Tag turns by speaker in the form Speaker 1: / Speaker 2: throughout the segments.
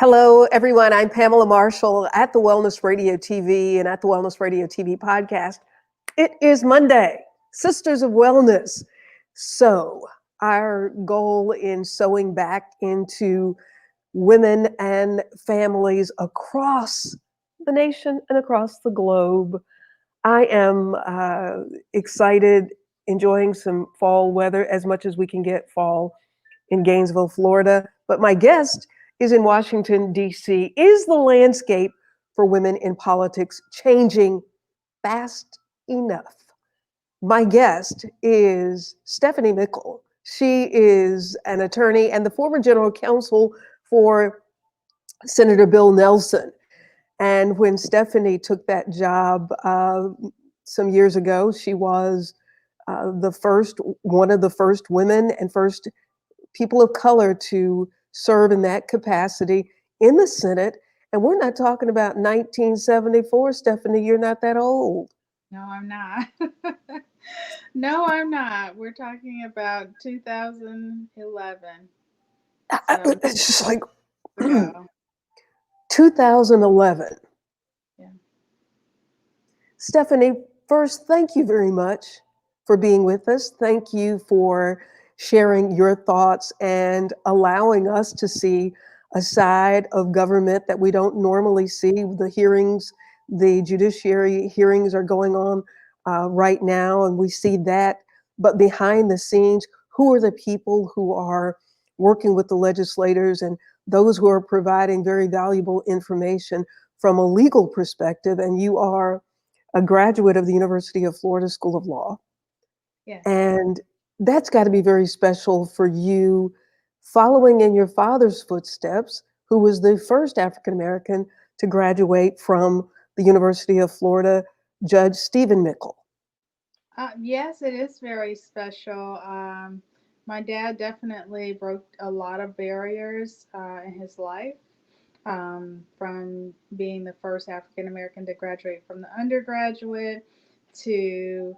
Speaker 1: Hello, everyone. I'm Pamela Marshall at the Wellness Radio TV and at the Wellness Radio TV podcast. It is Monday, Sisters of Wellness. So, our goal in sewing back into women and families across the nation and across the globe. I am excited, enjoying some fall weather as much as we can get fall in Gainesville, Florida. But my guest is in Washington, D.C. Is the landscape for women in politics changing fast enough? My guest is Stephanie Mickel. She is an attorney and the former general counsel for Senator Bill Nelson. And when Stephanie took that job some years ago, she was one of the first women and first people of color to serve in that capacity in the Senate. And we're not talking about 1974, Stephanie. You're not that old.
Speaker 2: No, I'm not. No, I'm not. We're talking about 2011. So
Speaker 1: It's just like
Speaker 2: ago.
Speaker 1: 2011.
Speaker 2: Yeah.
Speaker 1: Stephanie, first, thank you very much for being with us. Thank you for sharing your thoughts and allowing us to see a side of government that we don't normally see. The hearings, the judiciary hearings are going on right now, and we see that. But behind the scenes, who are the people who are working with the legislators and those who are providing very valuable information from a legal perspective? And you are a graduate of the University of Florida School of Law.
Speaker 2: Yes.
Speaker 1: And that's got to be very special for you, following in your father's footsteps, who was the first African American to graduate from the University of Florida, Judge Stephen Mickle.
Speaker 2: Yes, it is very special. My dad definitely broke a lot of barriers in his life. From being the first African American to graduate from the undergraduate to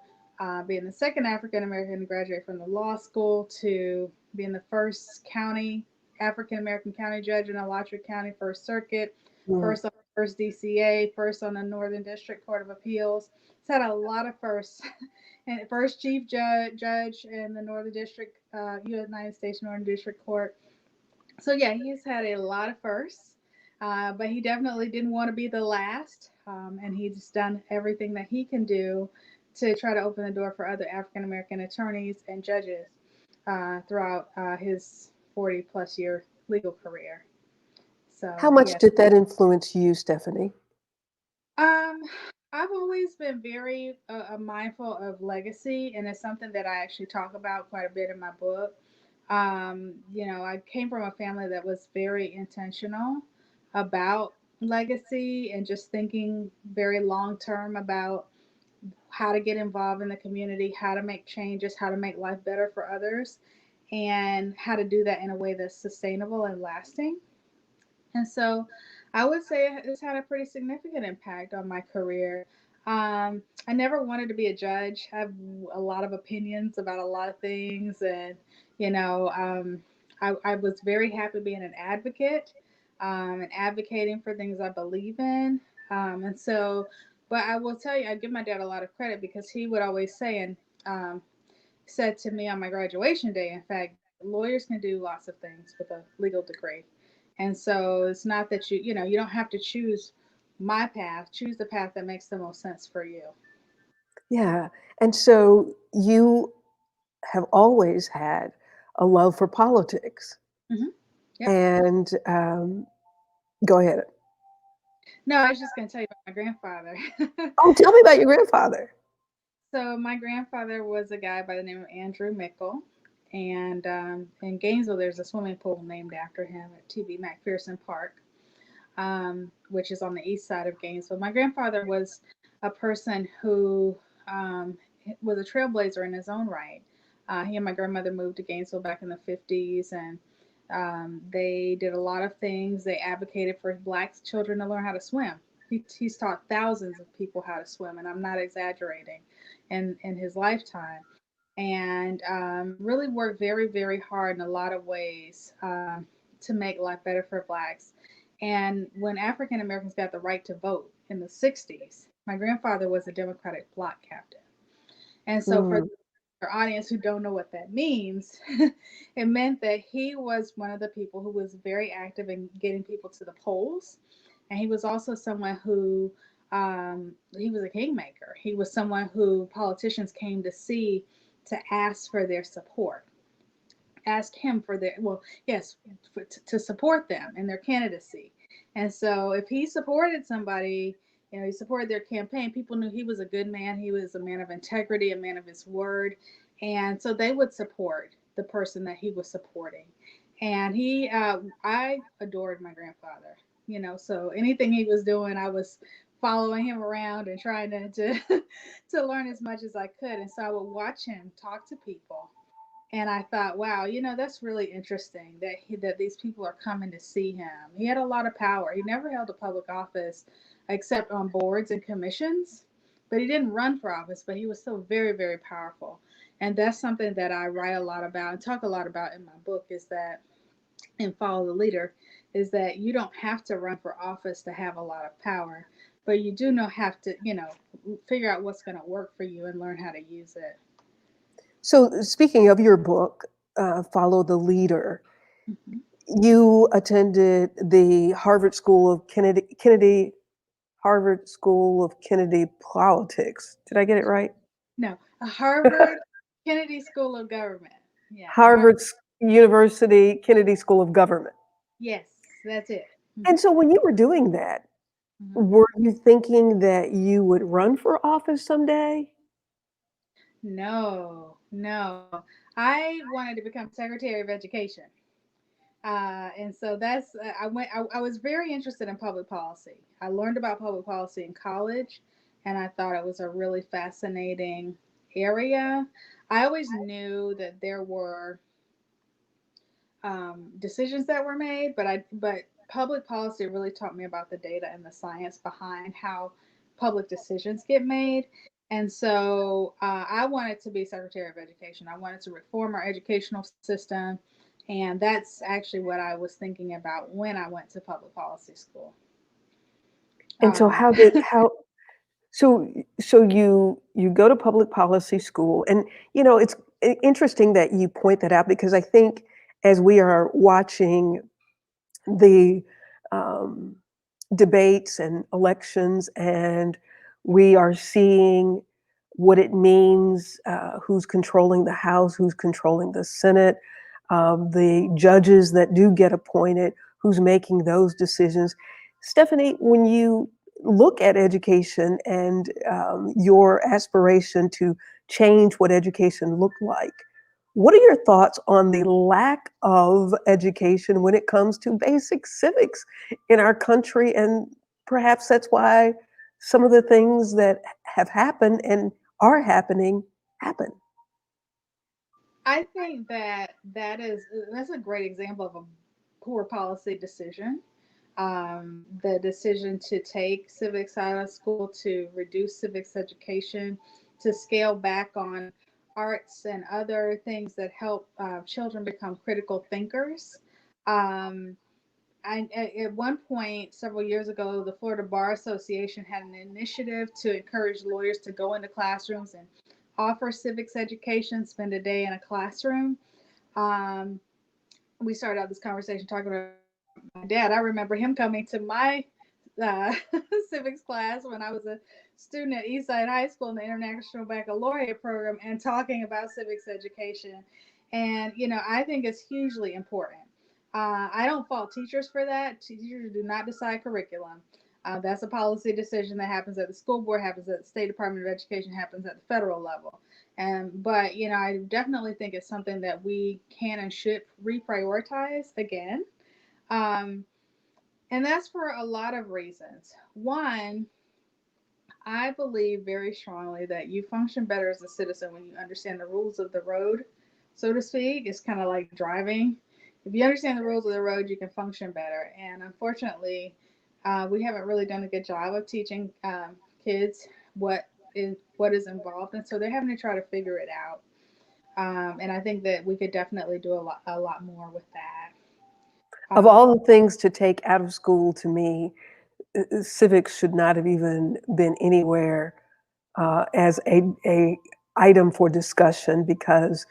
Speaker 2: being the second African American to graduate from the law school to being the first county African American county judge in Alachua County First Circuit,
Speaker 1: Mm.
Speaker 2: first on the first DCA, first on the Northern District Court of Appeals. It's had a lot of firsts. And first chief judge in the Northern District, United States Northern District Court. So yeah, he's had a lot of firsts, but he definitely didn't want to be the last, and he's done everything that he can do to try to open the door for other African American attorneys and judges throughout his 40 plus year legal career.
Speaker 1: How
Speaker 2: So
Speaker 1: much
Speaker 2: yeah,
Speaker 1: did that influence you, Stephanie?
Speaker 2: um, I've always been very mindful of legacy, and it's something that I actually talk about quite a bit in my book. I came from a family that was very intentional about legacy and just thinking very long term about how to get involved in the community, how to make changes, how to make life better for others, and how to do that in a way that's sustainable and lasting. And so I would say it's had a pretty significant impact on my career. I never wanted to be a judge. I have a lot of opinions about a lot of things, and you know, um, I was very happy being an advocate and advocating for things I believe in. And so, but I will tell you, I give my dad a lot of credit because he would always say and said to me on my graduation day, in fact, lawyers can do lots of things with a legal degree. And so it's not that you don't have to choose my path, choose the path that makes the most sense for you.
Speaker 1: Yeah. And so you have always had a love for politics.
Speaker 2: Hmm. Yep.
Speaker 1: And go ahead.
Speaker 2: No, I was just going to tell you about my grandfather.
Speaker 1: Oh, tell me about your grandfather.
Speaker 2: So my grandfather was a guy by the name of Andrew Mickle. And in Gainesville, there's a swimming pool named after him at TB McPherson Park, which is on the east side of Gainesville. My grandfather was a person who um, was a trailblazer in his own right. He and my grandmother moved to Gainesville back in the 50s, and they did a lot of things. They advocated for black children to learn how to swim. He's taught thousands of people how to swim, and I'm not exaggerating, in his lifetime. And really worked very, very hard in a lot of ways to make life better for blacks. And when African Americans got the right to vote in the 60s, my grandfather was a Democratic block captain. And so for
Speaker 1: Mm.
Speaker 2: our audience who don't know what that means, it meant that he was one of the people who was very active in getting people to the polls. And he was also someone who, he was a kingmaker. He was someone who politicians came to see to ask for their support, ask him for their, well, yes, to support them in their candidacy. And so if he supported somebody, he supported their campaign, people knew he was a good man. He was a man of integrity, a man of his word. And so they would support the person that he was supporting. And I adored my grandfather, so anything he was doing, I was following him around and trying to to learn as much as I could. And so I would watch him talk to people, and I thought, wow, that's really interesting that these people are coming to see him. He had a lot of power. He never held a public office except on boards and commissions, but he didn't run for office, but he was still very, very powerful. And that's something that I write a lot about and talk a lot about in my book, is that in Follow the Leader, is that you don't have to run for office to have a lot of power, but you do have to, figure out what's going to work for you and learn how to use it.
Speaker 1: So, speaking of your book, Follow the Leader,
Speaker 2: Mm-hmm.
Speaker 1: you attended the Harvard School of Kennedy Politics. Did I get it right?
Speaker 2: No, a Harvard Kennedy School of Government. Yeah,
Speaker 1: Harvard University Kennedy School of Government.
Speaker 2: yes, that's it.
Speaker 1: And
Speaker 2: Hmm.
Speaker 1: so, when you were doing that,
Speaker 2: Hmm.
Speaker 1: were you thinking that you would run for office someday?
Speaker 2: No, no. I wanted to become Secretary of Education. And so I was very interested in public policy. I learned about public policy in college, and I thought it was a really fascinating area. I always knew that there were decisions that were made, but public policy really taught me about the data and the science behind how public decisions get made. And so I wanted to be Secretary of Education. I wanted to reform our educational system, and that's actually what I was thinking about when I went to public policy school.
Speaker 1: And so,
Speaker 2: Um,
Speaker 1: so you go to public policy school, and it's interesting that you point that out, because I think as we are watching the um, debates and elections, and we are seeing what it means, who's controlling the House, who's controlling the Senate, the judges that do get appointed, who's making those decisions. Stephanie, when you look at education and your aspiration to change what education looked like, what are your thoughts on the lack of education when it comes to basic civics in our country? And perhaps that's why some of the things that have happened and are happening happen.
Speaker 2: I think that's a great example of a poor policy decision. The decision to take civics out of school, to reduce civics education, to scale back on arts and other things that help children become critical thinkers. Um, at one point, several years ago, the Florida Bar Association had an initiative to encourage lawyers to go into classrooms and offer civics education, spend a day in a classroom. Um, we started out this conversation talking about my dad. I remember him coming to my uh, civics class when I was a student at Eastside High School in the International Baccalaureate program, and talking about civics education. And, I think it's hugely important. I don't fault teachers for that. Teachers do not decide curriculum. That's a policy decision that happens at the school board, happens at the State Department of Education, happens at the federal level. But I definitely think it's something that we can and should reprioritize again. Um, and that's for a lot of reasons. One, I believe very strongly that you function better as a citizen when you understand the rules of the road, so to speak. It's kind of like driving. If you understand the rules of the road, you can function better. And unfortunately, we haven't really done a good job of teaching kids what is involved, and so they're having to try to figure it out. And I think that we could definitely do a lot more with that.
Speaker 1: Of
Speaker 2: Um,
Speaker 1: all the things to take out of school, to me, civics should not have even been anywhere as a item for discussion, because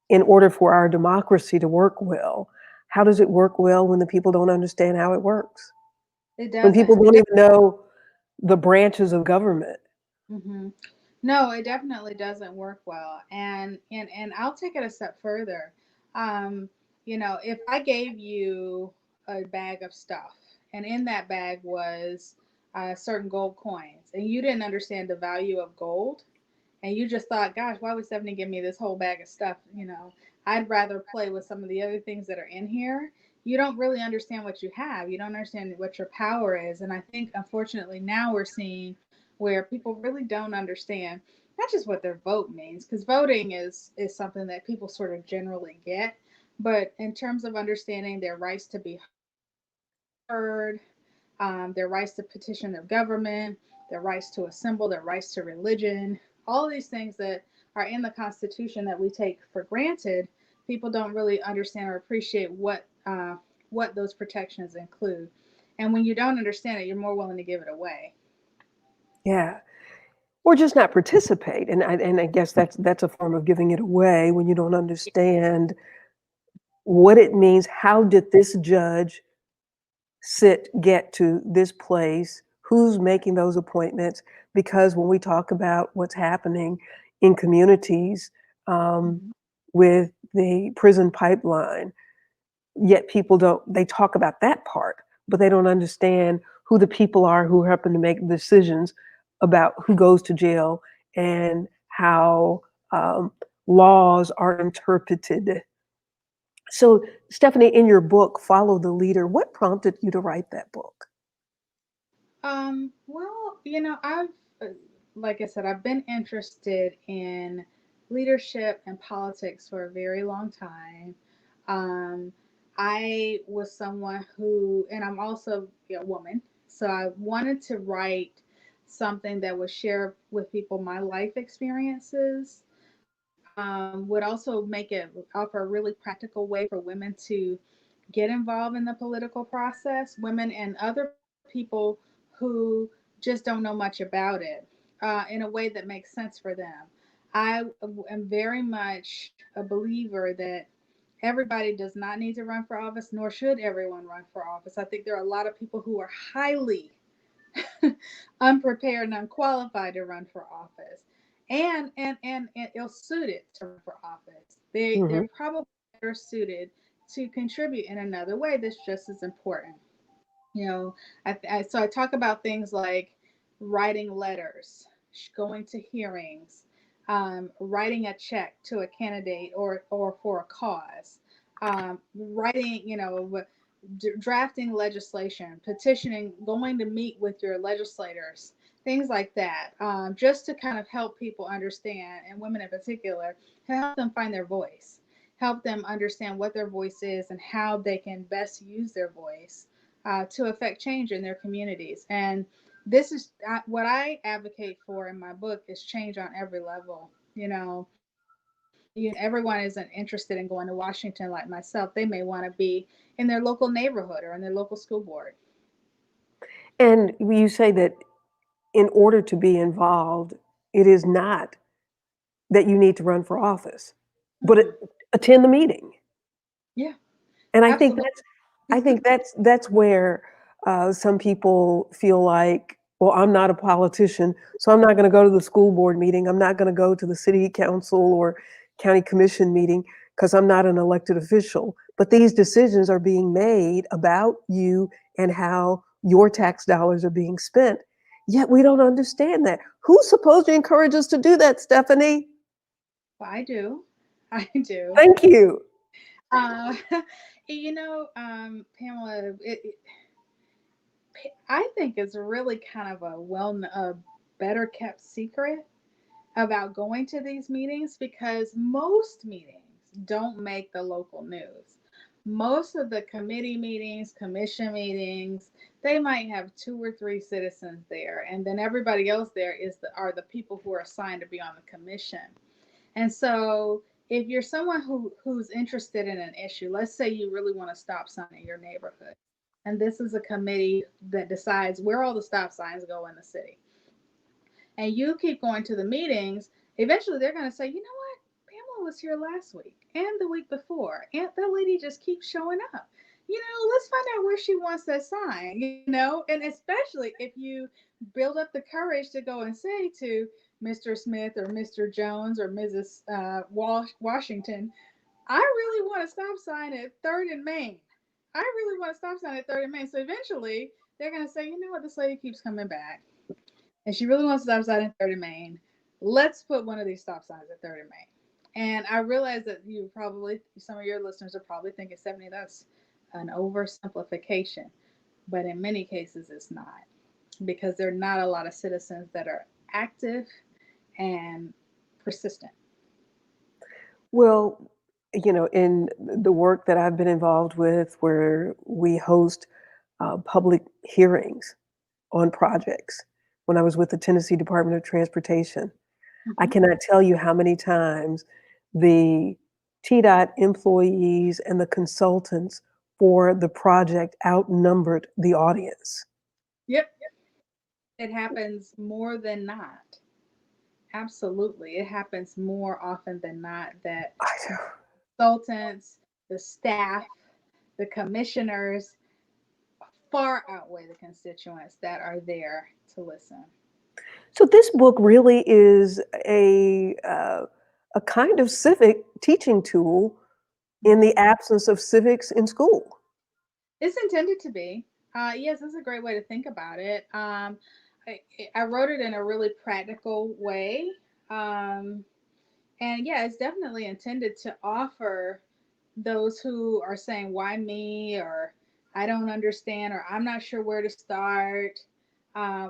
Speaker 1: in order for our democracy to work well, how does it work well when the people don't understand how it works?
Speaker 2: it
Speaker 1: When people
Speaker 2: doesn't.
Speaker 1: don't even know the branches of government?
Speaker 2: Hmm. No, it definitely doesn't work well. And I'll take it a step further. Um, if I gave you a bag of stuff, and in that bag was certain gold coins, and you didn't understand the value of gold, and you just thought, gosh, why would Stephanie give me this whole bag of stuff? I'd rather play with some of the other things that are in here. You don't really understand what you have. You don't understand what your power is. And I think, unfortunately, now we're seeing where people really don't understand not just what their vote means, because voting is something that people sort of generally get, but in terms of understanding their rights to be heard, their rights to petition their government, their rights to assemble, their rights to religion, all these things that are in the Constitution that we take for granted, people don't really understand or appreciate what those protections include. And when you don't understand it, you're more willing to give it away.
Speaker 1: Yeah. Or just not participate. And I guess that's a form of giving it away when you don't understand what it means. How did this judge get to this place? Who's making those appointments? Because when we talk about what's happening in communities, um,
Speaker 2: Mm-hmm.
Speaker 1: with the prison pipeline, yet people don't, they talk about that part, but they don't understand who the people are who happen to make decisions about who goes to jail and how um, laws are interpreted. So, Stephanie, in your book, Follow the Leader, what prompted you to write that book?
Speaker 2: Well, I've, like I said, I've been interested in leadership and politics for a very long time. Um, I was someone who, and I'm also a woman, so I wanted to write something that would share with people my life experiences. Would also make it offer a really practical way for women to get involved in the political process, women and other people who just don't know much about it, in a way that makes sense for them. I am very much a believer that everybody does not need to run for office, nor should everyone run for office. I think there are a lot of people who are highly unprepared and unqualified to run for office, and ill suited to run for office. They're
Speaker 1: Hmm.
Speaker 2: probably better suited to contribute in another way that's just as important. You know, so I talk about things like writing letters, going to hearings, writing a check to a candidate or for a cause, writing, drafting legislation, petitioning, going to meet with your legislators, things like that, just to kind of help people understand, and women in particular, to help them find their voice, help them understand what their voice is and how they can best use their voice to affect change in their communities. And this is what I advocate for in my book is change on every level. Everyone isn't interested in going to Washington like myself. They may want to be in their local neighborhood or in their local school board.
Speaker 1: And you say that in order to be involved, it is not that you need to run for office, but
Speaker 2: Mm-mm.
Speaker 1: attend the meeting.
Speaker 2: Yeah,
Speaker 1: And
Speaker 2: absolutely.
Speaker 1: I think that's where some people feel like, well, I'm not a politician, so I'm not going to go to the school board meeting. I'm not going to go to the city council or county commission meeting because I'm not an elected official. But these decisions are being made about you and how your tax dollars are being spent. Yet we don't understand that. Who's supposed to encourage us to do that, Stephanie?
Speaker 2: Well, I do. I do.
Speaker 1: Thank you.
Speaker 2: Uh, Pamela, I think it's really kind of a better kept secret about going to these meetings because most meetings don't make the local news. Most of the committee meetings, commission meetings, they might have two or three citizens there, and then everybody else there are the people who are assigned to be on the commission. And so if you're someone who's interested in an issue, let's say you really want to stop sign in your neighborhood, and this is a committee that decides where all the stop signs go in the city, and you keep going to the meetings, eventually they're going to say, you know what? Pamela was here last week and the week before, and that lady just keeps showing up. Let's find out where she wants that sign, and especially if you build up the courage to go and say to Mr. Smith or Mr. Jones or Mrs. Washington, I really want a stop sign at 3rd and Main. I really want a stop sign at 3rd and Main. So eventually they're going to say, you know what, this lady keeps coming back and she really wants to stop sign at 3rd and Main. Let's put one of these stop signs at 3rd and Main. And I realize that some of your listeners are probably thinking, Stephanie, that's an oversimplification. But in many cases, it's not, because there are not a lot of citizens that are active and persistent.
Speaker 1: Well, in the work that I've been involved with, where we host public hearings on projects, when I was with the Tennessee Department of Transportation, I
Speaker 2: Mm-hmm.
Speaker 1: cannot tell you how many times the TDOT employees and the consultants for the project outnumbered the audience.
Speaker 2: Yep, it happens more than not. Absolutely. It happens more often than not that
Speaker 1: I
Speaker 2: the
Speaker 1: know.
Speaker 2: consultants, the staff, the commissioners far outweigh the constituents that are there to listen.
Speaker 1: So this book really is a kind of civic teaching tool in
Speaker 2: Mhm.
Speaker 1: the absence of civics in school.
Speaker 2: It's intended to be. Yes, that's a great way to think about it. I, I wrote it in a really practical way. Um, and yeah, it's definitely intended to offer those who are saying, why me? Or I don't understand, or I'm not sure where to start.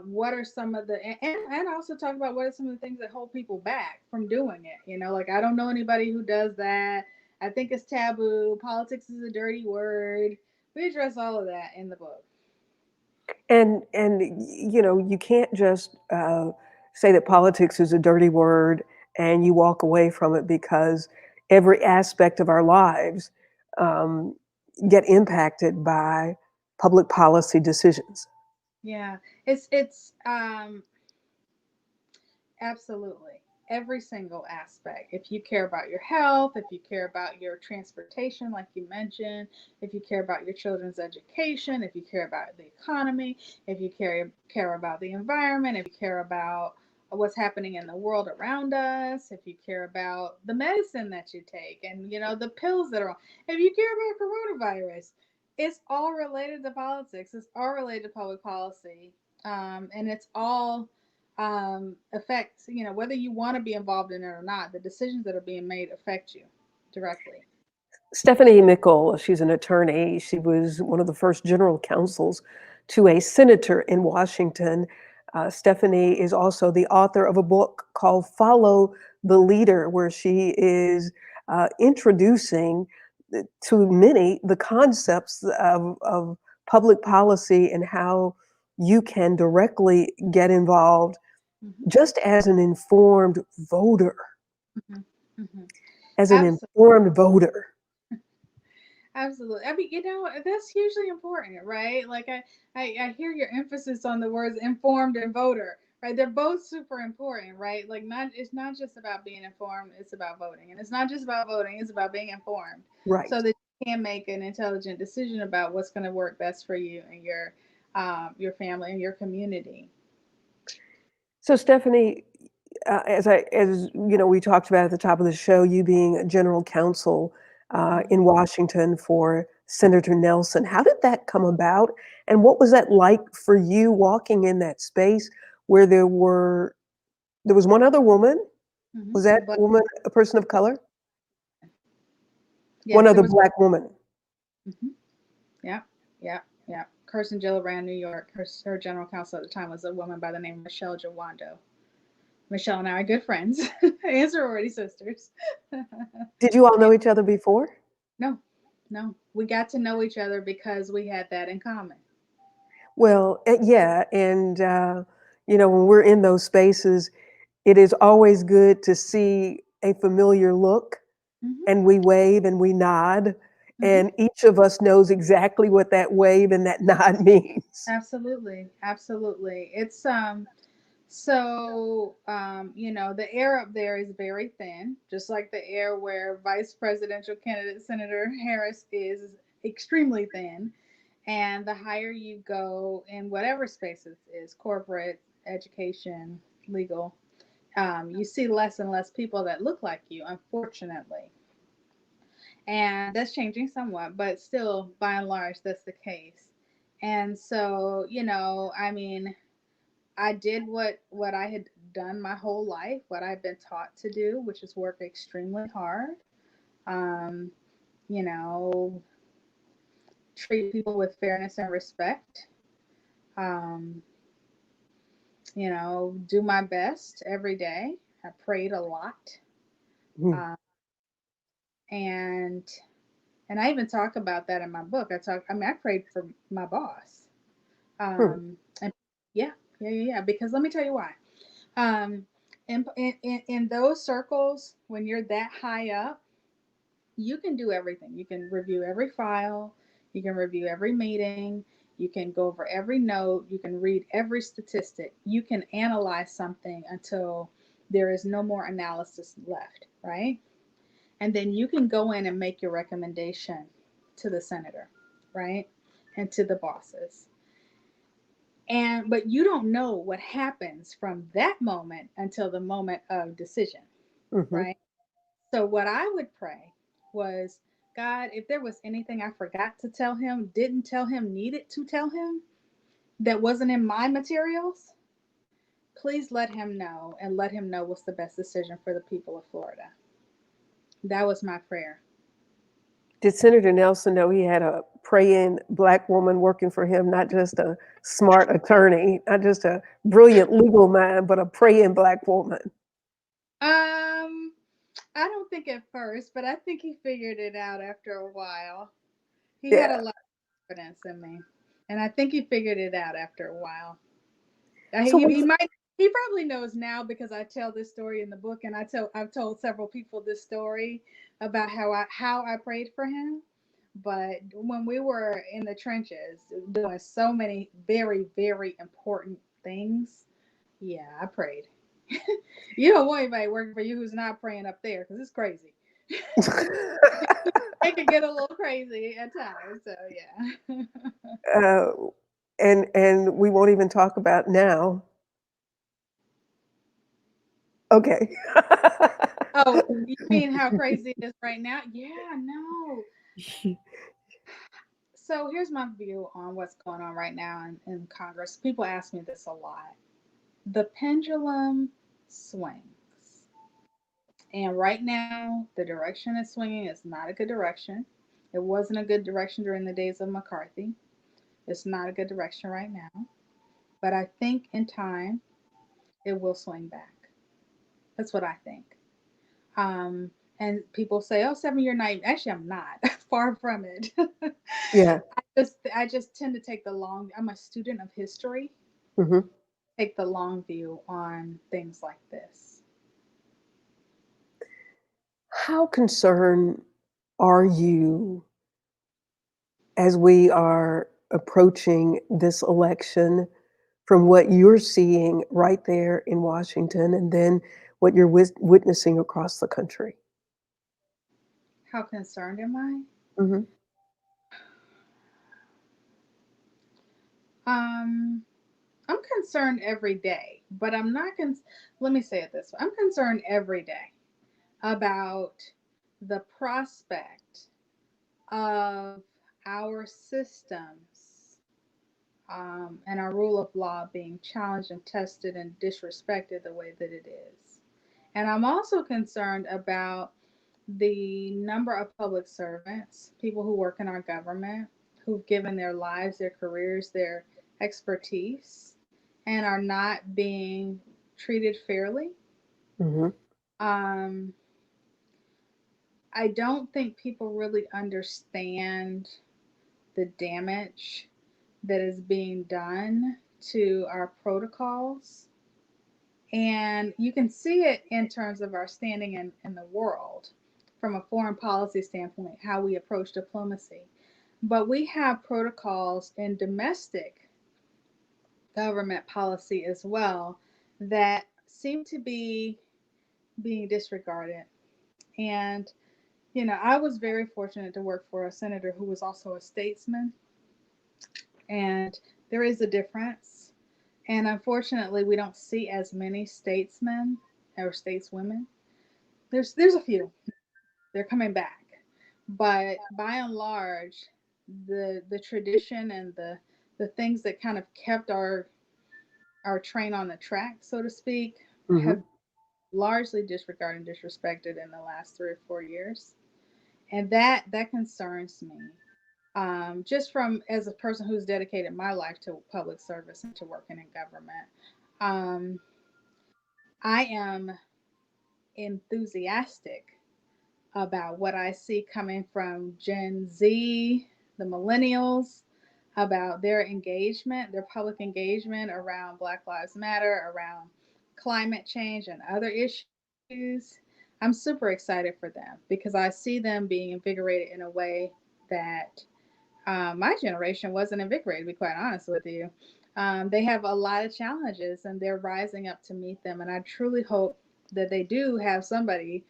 Speaker 2: What are some of the, and also talk about what are some of the things that hold people back from doing it? Like, I don't know anybody who does that. I think it's taboo. Politics is a dirty word. We address all of that in the book.
Speaker 1: And you can't just say that politics is a dirty word and you walk away from it, because every aspect of our lives um, get impacted by public policy decisions.
Speaker 2: Yeah, it's absolutely. Every single aspect. If you care about your health, if you care about your transportation, like you mentioned, if you care about your children's education, if you care about the economy, if you care about the environment, if you care about what's happening in the world around us, if you care about the medicine that you take and the pills that are on, if you care about coronavirus, it's all related to politics. It's all related to public policy, and it's all affects, whether you want to be involved in it or not, the decisions that are being made affect you directly.
Speaker 1: Stephanie Mickle, she's an attorney. She was one of the first general counsels to a senator in Washington. Stephanie is also the author of a book called Follow the Leader, where she is introducing to many the concepts of public policy and how you can directly get involved
Speaker 2: Hmm.
Speaker 1: just as an informed voter,
Speaker 2: Hmm. Hmm.
Speaker 1: as an
Speaker 2: Absolutely.
Speaker 1: informed voter.
Speaker 2: Absolutely. I mean, that's hugely important, right? Like I hear your emphasis on the words informed and voter, right? They're both super important, right? Like, it's not just about being informed, it's about voting. And it's not just about voting, it's about being informed so
Speaker 1: Right.
Speaker 2: that you can make an intelligent decision about what's going to work best for you and your family and your community.
Speaker 1: So Stephanie, as we talked about at the top of the show, you being a general counsel
Speaker 2: Mhm.
Speaker 1: in Washington for Senator Nelson, how did that come about, and what was that like for you walking in that space where there was one other woman?
Speaker 2: Mhm.
Speaker 1: Was that
Speaker 2: But
Speaker 1: woman a person of color? One
Speaker 2: yes, there
Speaker 1: other
Speaker 2: was.
Speaker 1: black woman.
Speaker 2: Mhm. Yeah, yeah, yeah. Kirsten Gillibrand, New York. Her general counsel at the time was a woman by the name of Michelle Jawando. Michelle and I are good friends and sorority sisters.
Speaker 1: Did you all
Speaker 2: And
Speaker 1: know each other before?
Speaker 2: no, no, we got to know each other because we had that in common.
Speaker 1: Well, yeah, and when we're in those spaces, it is always good to see a familiar look and we wave and we nod,
Speaker 2: Hmm.
Speaker 1: and each of us knows exactly what that wave and that nod means.
Speaker 2: Absolutely, absolutely. It's so the air up there is very thin, just like the air where Vice Presidential candidate Senator Harris is extremely thin. And the higher you go in whatever space it is, corporate, education, legal, you see less and less people that look like you, unfortunately. And that's changing somewhat, but still, by and large, that's the case. And so, I mean, I did what I had done my whole life, what I've been taught to do, which is work extremely hard. Um, you know, treat people with fairness and respect. Um, do my best every day. I prayed a lot.
Speaker 1: Hmm.
Speaker 2: Um, and I even talk about that in my book. I prayed for my boss.
Speaker 1: Hmm.
Speaker 2: And yeah, yeah. Because let me tell you why. Um, in those circles, when you're that high up, you can do everything. You can review every file, you can review every meeting, you can go over every note, you can read every statistic, you can analyze something until there is no more analysis left, right? And then you can go in and make your recommendation to the senator, right? And to the bosses. But you don't know what happens from that moment until the moment of decision,
Speaker 1: Hmm.
Speaker 2: right? So what I would pray was, God, if there was anything I forgot to tell him, didn't tell him, needed to tell him, that wasn't in my materials, please let him know and let him know what's the best decision for the people of Florida. That was my prayer.
Speaker 1: Did Senator Nelson know he had a praying Black woman working for him, not just a smart attorney, not just a brilliant legal mind, but a praying Black woman?
Speaker 2: Um, I don't think at first, but I think he figured it out after a while. He had a
Speaker 1: Yeah.
Speaker 2: lot of confidence in me, and I think he figured it out after a while.
Speaker 1: So
Speaker 2: He
Speaker 1: what's
Speaker 2: might he probably knows now because I tell this story in the book, and I've told several people this story about how I prayed for him. But when we were in the trenches doing so many very very important things, yeah, I prayed. You don't want anybody working for you who's not praying up there because it's crazy. It can get a little crazy at times. So yeah.
Speaker 1: uh, and we won't even talk about now. Okay.
Speaker 2: Oh, you mean how crazy it is right now? Yeah, no. So here's my view on what's going on right now in Congress. People ask me this a lot. The pendulum swings. And right now, the direction it's swinging is not a good direction. It wasn't a good direction during the days of McCarthy. It's not a good direction right now. But I think in time, it will swing back. That's what I think. Um, and people say, "Oh, 7 year night." Actually, I'm not far from it.
Speaker 1: Yeah.
Speaker 2: I just tend to take the long. I'm a student of history.
Speaker 1: Hmm.
Speaker 2: Take the long view on things like this.
Speaker 1: How concerned are you as we are approaching this election from what you're seeing right there in Washington and then what you're witnessing across the country?
Speaker 2: How concerned am I?
Speaker 1: Hmm.
Speaker 2: Um, I'm concerned every day, but I'm not. Let me say it this way: I'm concerned every day about the prospect of our systems and our rule of law being challenged and tested and disrespected the way that it is. And I'm also concerned about the number of public servants, people who work in our government, who've given their lives, their careers, their expertise, and are not being treated fairly.
Speaker 1: Hmm.
Speaker 2: Um, I don't think people really understand the damage that is being done to our protocols. And you can see it in terms of our standing in the world. from a foreign policy standpoint, how we approach diplomacy. But we have protocols in domestic government policy as well that seem to be being disregarded. And, I was very fortunate to work for a senator who was also a statesman. And there is a difference. And unfortunately, we don't see as many statesmen or stateswomen. There's a few. They're coming back. But by and large, the tradition and the things that kind of kept our train on the track, so to speak,
Speaker 1: Hmm.
Speaker 2: have largely disregarded and disrespected in the last 3 or 4 years, and that concerns me. Just from as a person who's dedicated my life to public service and to working in government, um, I am enthusiastic about what I see coming from Gen Z, the millennials, about their engagement, their public engagement around Black Lives Matter, around climate change and other issues. I'm super excited for them because I see them being invigorated in a way that my generation wasn't invigorated, to be quite honest with you. They have a lot of challenges and they're rising up to meet them. And I truly hope that they do have somebody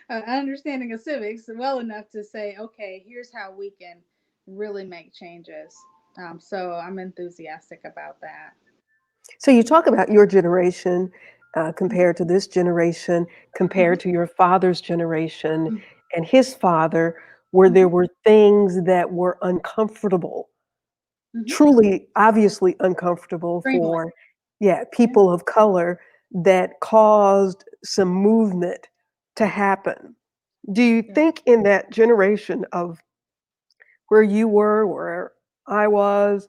Speaker 2: understanding of civics well enough to say, okay, here's how we can really make changes. So I'm enthusiastic about that.
Speaker 1: So you talk about your generation
Speaker 2: Mhm,
Speaker 1: compared to this generation,
Speaker 2: mhm,
Speaker 1: compared to your father's generation
Speaker 2: mhm,
Speaker 1: and his father, where there
Speaker 2: mhm,
Speaker 1: were things that were uncomfortable,
Speaker 2: mhm.
Speaker 1: truly, obviously uncomfortable
Speaker 2: Extremely.
Speaker 1: for, yeah,
Speaker 2: Yeah.
Speaker 1: people of color that caused some movement to happen. Do you
Speaker 2: Yeah.
Speaker 1: think in that generation of where you were, where I was,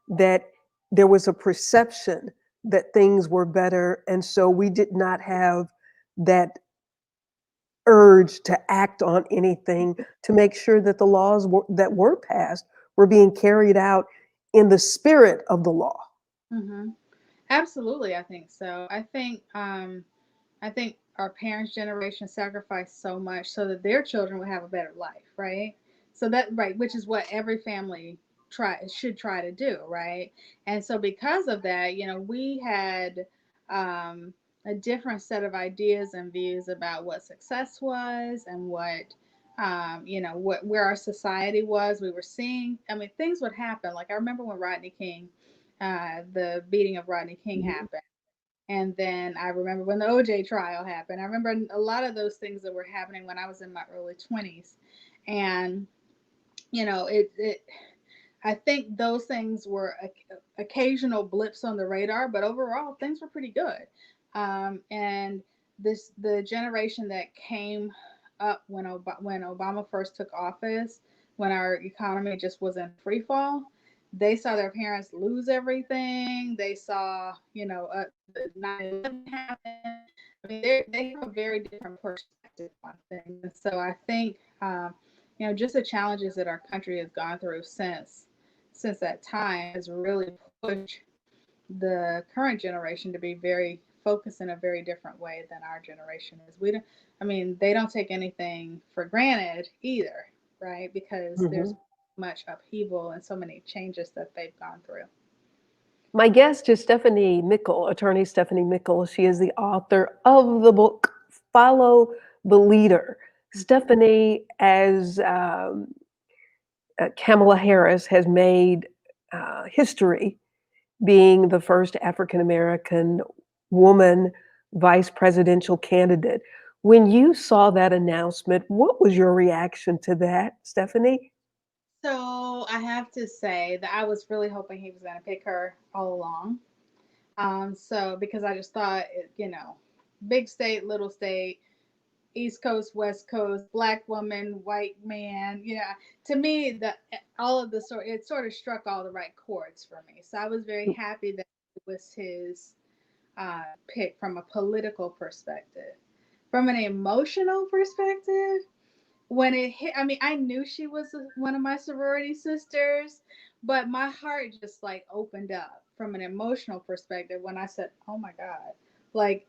Speaker 1: that there was a perception that things were better, and so we did not have that urge to act on anything to make sure that the laws that were passed were being carried out in the spirit of the law?
Speaker 2: Hmm. Absolutely, I think so. I think our parents' generation sacrificed so much so that their children would have a better life, right? So that right, which is what every family should try to do, right? And so because of that, we had um, a different set of ideas and views about what success was and what what where our society was. We were seeing, I mean, things would happen. Like I remember when the beating of Rodney King
Speaker 1: Mhm.
Speaker 2: happened. And then I remember when the OJ trial happened. I remember a lot of those things that were happening when I was in my early 20s. And, it I think those things were occasional blips on the radar, but overall things were pretty good. And the generation that came up when Obama first took office, when our economy just was in free fall, they saw their parents lose everything. They saw, the 9/11 happen. I mean, they have a very different perspective on things. And so I think, just the challenges that our country has gone through since that time has really pushed the current generation to be very focused in a very different way than our generation is. We don't, I mean, they don't take anything for granted either, right? Because there's
Speaker 1: Mhm.
Speaker 2: much upheaval and so many changes that they've gone through.
Speaker 1: My guest is Stephanie Mickel, attorney Stephanie Mickel. She is the author of the book Follow the Leader. Stephanie, as Kamala Harris has made history being the first African American woman vice presidential candidate. When you saw that announcement, what was your reaction to that, Stephanie?
Speaker 2: So I have to say that I was really hoping he was going to pick her all along. So because I just thought, big state, little state, East Coast, West Coast, black woman, white man. To me, the all of the sort it sort of struck all the right chords for me. So I was very happy that it was his pick from a political perspective. From an emotional perspective, when it hit, I mean, I knew she was one of my sorority sisters, but my heart just like opened up from an emotional perspective when I said, "Oh my God, like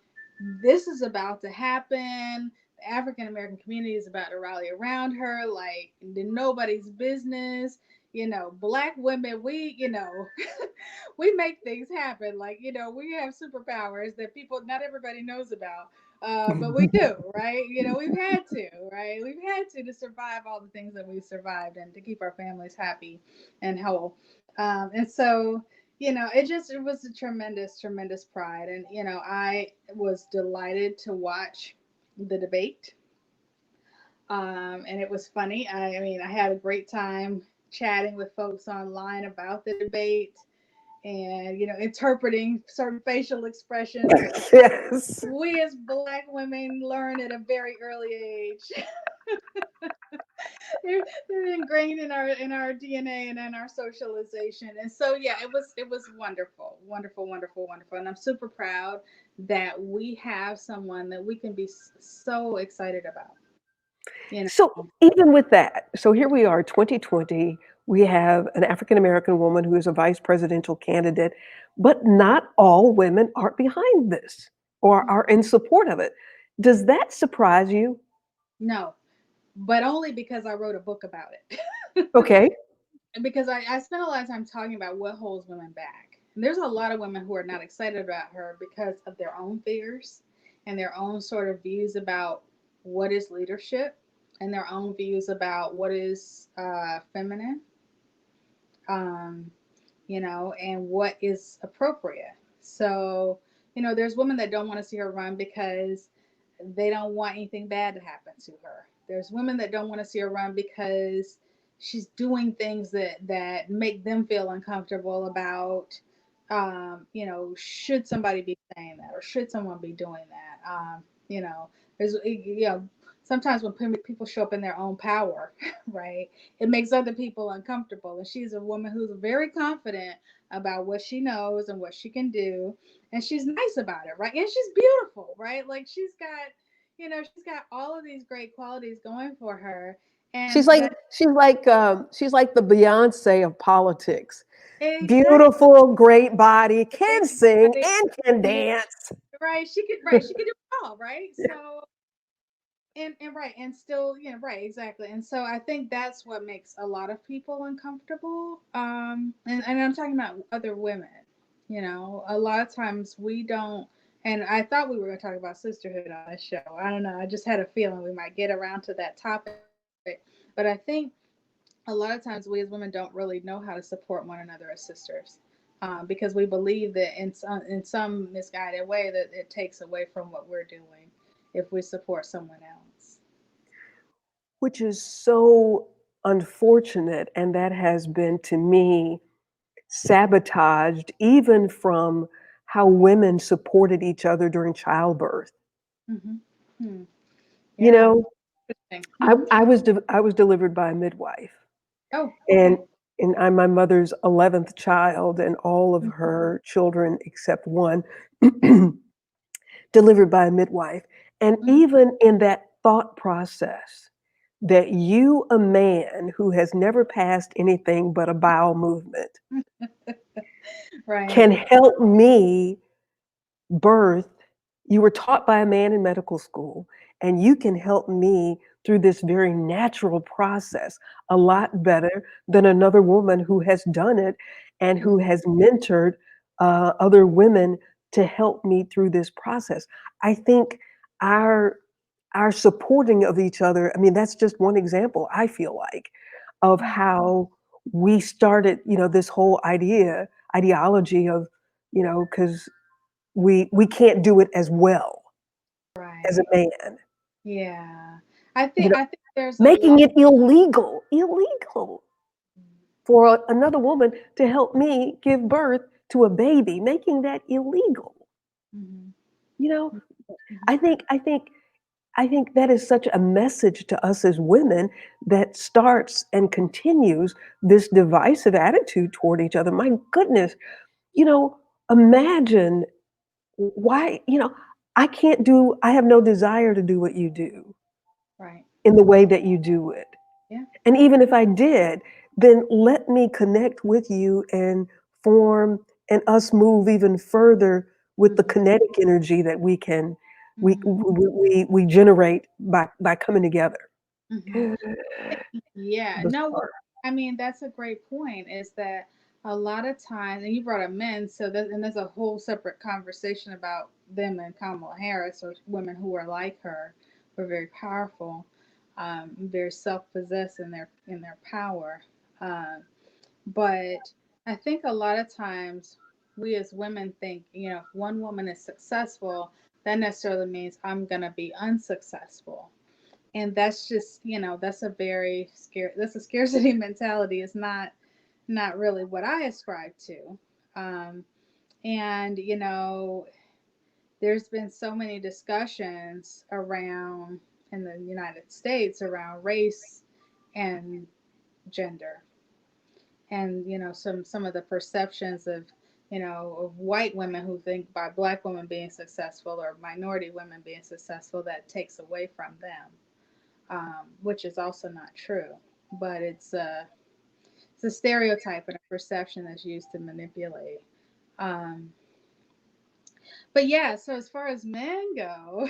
Speaker 2: this is about to happen. the African American community is about to rally around her like nobody's business. You know, black women, we make things happen. Like, we have superpowers that not everybody knows about. But we do, right? We've had to, right? We've had to survive all the things that we've survived and to keep our families happy and whole. And so, it was a tremendous, tremendous pride. And, I was delighted to watch the debate. And it was funny. I mean, I had a great time chatting with folks online about the debate and, interpreting certain facial expressions that
Speaker 1: Yes.
Speaker 2: we as black women learn at a very early age. they're ingrained in our DNA and in our socialization. And so yeah, it was wonderful, wonderful, wonderful, wonderful. And I'm super proud that we have someone that we can be so excited about. You
Speaker 1: So
Speaker 2: know,
Speaker 1: even with that, so here we are, 2020, we have an African American woman who is a vice presidential candidate, but not all women are behind this or are in support of it. Does that surprise you?
Speaker 2: no, but only because I wrote a book about it.
Speaker 1: Okay.
Speaker 2: And because I spent a lot of time talking about what holds women back. And there's a lot of women who are not excited about her because of their own fears and their own sort of views about what is leadership and their own views about what is feminine, um, and what is appropriate. So, there's women that don't want to see her run because they don't want anything bad to happen to her. There's women that don't want to see her run because she's doing things that make them feel uncomfortable about, should somebody be saying that or should someone be doing that? You know, there's, sometimes when people show up in their own power, right, it makes other people uncomfortable. And she's a woman who's very confident about what she knows and what she can do. And she's nice about it, right? And she's beautiful, right? Like she's got all of these great qualities going for her. And
Speaker 1: She's like
Speaker 2: but
Speaker 1: she's like the Beyonce of politics.
Speaker 2: exactly,
Speaker 1: Beautiful, great body, can sing
Speaker 2: exactly,
Speaker 1: and can dance.
Speaker 2: right, she could do it all, right? So and right, and still, right, exactly. And so I think that's what makes a lot of people uncomfortable. And I'm talking about other women. A lot of times we don't. And I thought we were going to talk about sisterhood on this show. I don't know. I just had a feeling we might get around to that topic. But I think a lot of times we as women don't really know how to support one another as sisters. Because we believe that in some misguided way that it takes away from what we're doing if we support someone else.
Speaker 1: Which is so unfortunate. And that has been, to me, sabotaged even from how women supported each other during childbirth.
Speaker 2: Hmm. Hmm.
Speaker 1: You
Speaker 2: Yeah.
Speaker 1: know,
Speaker 2: Interesting.
Speaker 1: I was delivered by a midwife,
Speaker 2: Oh,
Speaker 1: and
Speaker 2: okay.
Speaker 1: I'm my mother's 11th child, and all of
Speaker 2: Mhm.
Speaker 1: her children except one delivered by a midwife. And
Speaker 2: Mhm.
Speaker 1: even in that thought process, that you, a man who has never passed anything but a bowel movement,
Speaker 2: Right.
Speaker 1: can help me birth. You were taught by a man in medical school, and you can help me through this very natural process a lot better than another woman who has done it and who
Speaker 2: Mhm.
Speaker 1: has mentored other women to help me through this process. I think our our supporting of each other, I mean, that's just one example, I feel like, of
Speaker 2: Mhm.
Speaker 1: how we started, this whole ideology of, because we can't do it as well as a
Speaker 2: Right.
Speaker 1: man.
Speaker 2: Yeah.
Speaker 1: You know,
Speaker 2: I think there's a
Speaker 1: making
Speaker 2: lot.
Speaker 1: it illegal for another woman to help me give birth to a baby, making that illegal.
Speaker 2: Mhm.
Speaker 1: You know,
Speaker 2: Mhm.
Speaker 1: I think I think I think that is such a message to us as women that starts and continues this divisive attitude toward each other. My goodness, you know, imagine why, I have no desire to do what you do
Speaker 2: Right.
Speaker 1: in the way that you do it.
Speaker 2: Yeah.
Speaker 1: And even if I did, then let me connect with you and form and us move even further with the
Speaker 2: Mhm.
Speaker 1: kinetic energy that we can, we
Speaker 2: Mhm.
Speaker 1: we generate by coming together.
Speaker 2: Mhm. Yeah, no, well,
Speaker 1: Bizarre.
Speaker 2: I mean, that's a great point. Is that a lot of times, and you brought up men, so that, and there's a whole separate conversation about them and Kamala Harris or women who are like her, who are very powerful, very self-possessed in their power. Um, but I think a lot of times we as women think, you know, if one woman is successful, that necessarily means I'm gonna be unsuccessful, and that's just, you know, that's a very scare that's a scarcity mentality. It's not really what I ascribe to. And you know, there's been so many discussions around in the United States around race and gender, and you know, some of the perceptions of, you know, of white women who think by black women being successful or minority women being successful, that takes away from them, which is also not true. But it's a stereotype and a perception that's used to manipulate. Um, but yeah, so as far as men go,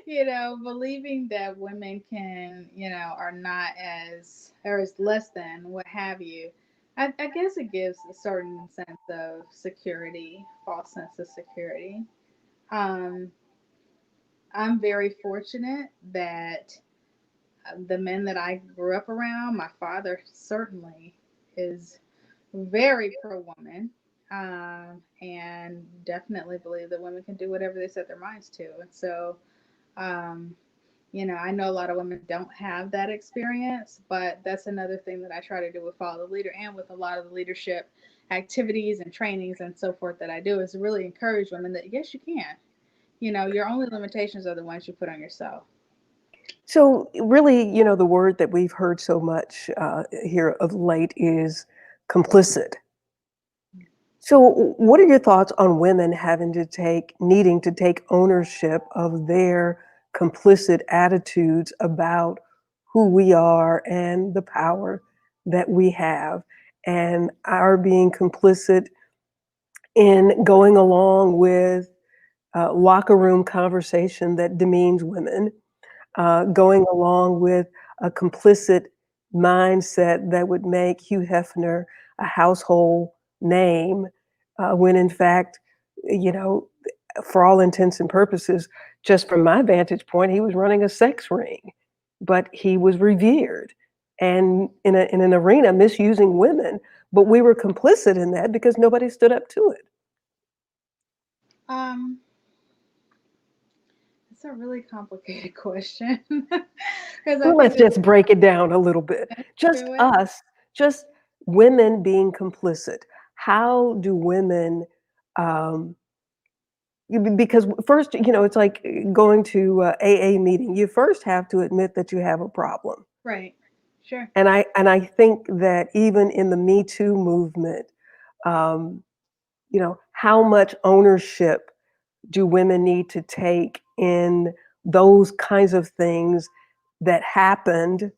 Speaker 2: you know, believing that women can, you know, are not as or is less than what have you, I guess it gives a certain sense of security, false sense of security. Um, I'm very fortunate that the men that I grew up around, my father certainly is very pro woman, and definitely believe that women can do whatever they set their minds to. And so, um, you know, I know a lot of women don't have that experience, but that's another thing that I try to do with Follow the Leader and with a lot of the leadership activities and trainings and so forth that I do, is really encourage women that yes, you can. You know, your only limitations are the ones you put on yourself.
Speaker 1: So really, the word that we've heard so much here of late is complicit. So, what are your thoughts on women needing to take ownership of their complicit attitudes about who we are and the power that we have, and our being complicit in going along with locker room conversation that demeans women, going along with a complicit mindset that would make Hugh Hefner a household name, when in fact, you know, for all intents and purposes, just from my vantage point, he was running a sex ring, but he was revered and in an arena misusing women. But we were complicit in that because nobody stood up to it.
Speaker 2: Um, it's a really complicated question because I
Speaker 1: Well,
Speaker 2: think
Speaker 1: let's
Speaker 2: there's
Speaker 1: just break it down a little bit. Just
Speaker 2: to it.
Speaker 1: us, just women being complicit. How do women, um, because first, it's like going to a AA meeting. You first have to admit that you have a problem.
Speaker 2: Right. Sure.
Speaker 1: And I think that even in the Me Too movement, um, how much ownership do women need to take in those kinds of things that happened?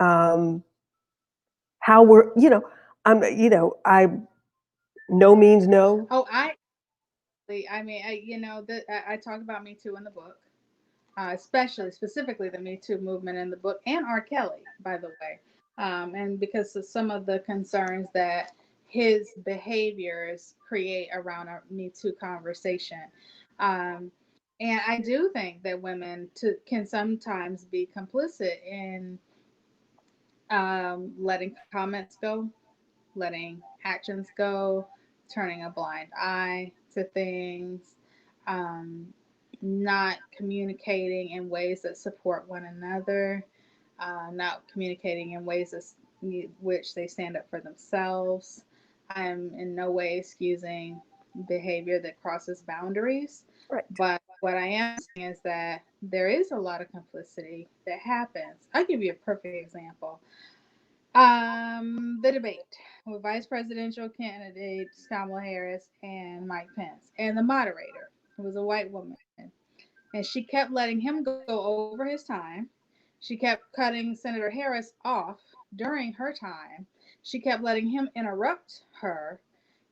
Speaker 1: Um, how we're, I no means no.
Speaker 2: Oh, I mean, you know, I talk about Me Too in the book, especially specifically the Me Too movement in the book, and R. Kelly, by the way, and because of some of the concerns that his behaviors create around a Me Too conversation. Um, and I do think that women can sometimes be complicit in letting comments go, letting actions go, turning a blind eye to things, um, not communicating in ways that support one another, not communicating in ways that, which they stand up for themselves. I'm in no way excusing behavior that crosses boundaries,
Speaker 1: Right.
Speaker 2: but what I am saying is that there is a lot of complicity that happens. I'll give you a perfect example. The debate with Vice Presidential candidates Kamala Harris and Mike Pence, and the moderator, who was a white woman, and she kept letting him go over his time. She kept cutting Senator Harris off during her time. She kept letting him interrupt her,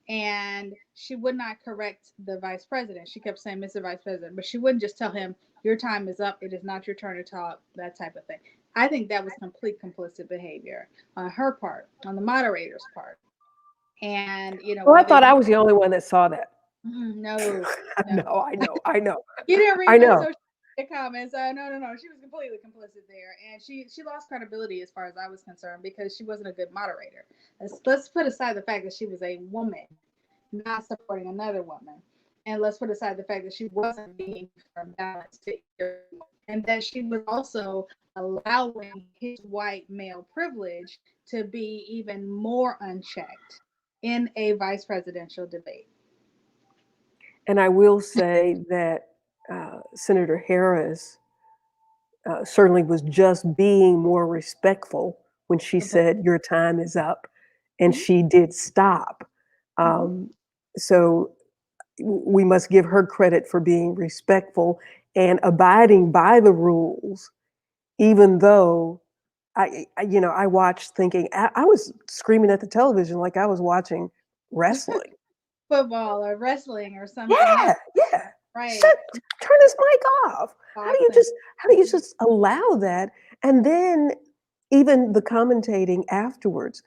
Speaker 2: and she would not correct the vice president. She kept saying Mr. Vice President, but she wouldn't just tell him, your time is up. It is not your turn to talk, that type of thing. I think that was complete complicit behavior on her part, on the moderator's part. And,
Speaker 1: Well, I
Speaker 2: whether
Speaker 1: thought I
Speaker 2: you,
Speaker 1: was the only one that saw that.
Speaker 2: no,
Speaker 1: No,
Speaker 2: no,
Speaker 1: I know,
Speaker 2: you didn't
Speaker 1: I
Speaker 2: read my
Speaker 1: know.
Speaker 2: social media comments. No, no, no. She was completely complicit there, and she lost credibility as far as I was concerned because she wasn't a good moderator. Let's put aside the fact that she was a woman, not supporting another woman, and let's put aside the fact that she wasn't being fair and balanced to either one, and that she was also allowing his white male privilege to be even more unchecked in a vice presidential debate.
Speaker 1: And I will say that Senator Harris certainly was just being more respectful when she said, "Your time is up," and
Speaker 2: Mm-hmm,
Speaker 1: she did stop.
Speaker 2: mm-hmm.
Speaker 1: Um, so we must give her credit for being respectful and abiding by the rules, even though I watched thinking I was screaming at the television like I was watching wrestling.
Speaker 2: Football or wrestling or something
Speaker 1: Yeah,
Speaker 2: else.
Speaker 1: yeah.
Speaker 2: Right.
Speaker 1: Shut Turn this mic off.
Speaker 2: Boxing.
Speaker 1: How do you just allow that? And then even the commentating afterwards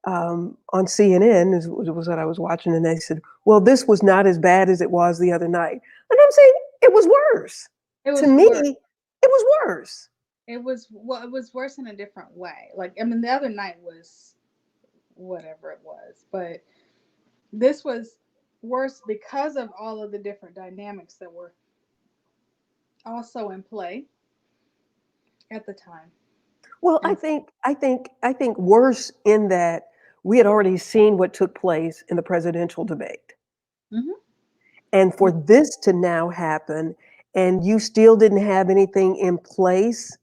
Speaker 1: on CNN was what I was watching, and they said, "Well, this was not as bad as it was the other night." And I'm saying it was worse.
Speaker 2: It
Speaker 1: To
Speaker 2: was
Speaker 1: me,
Speaker 2: worse.
Speaker 1: it was worse.
Speaker 2: It was worse in a different way. Like, I mean, the other night was whatever it was, but this was worse because of all of the different dynamics that were also in play at the time.
Speaker 1: Well,
Speaker 2: And
Speaker 1: I think worse in that we had already seen what took place in the presidential debate.
Speaker 2: hmm
Speaker 1: And for this to now happen, and you still didn't have anything in place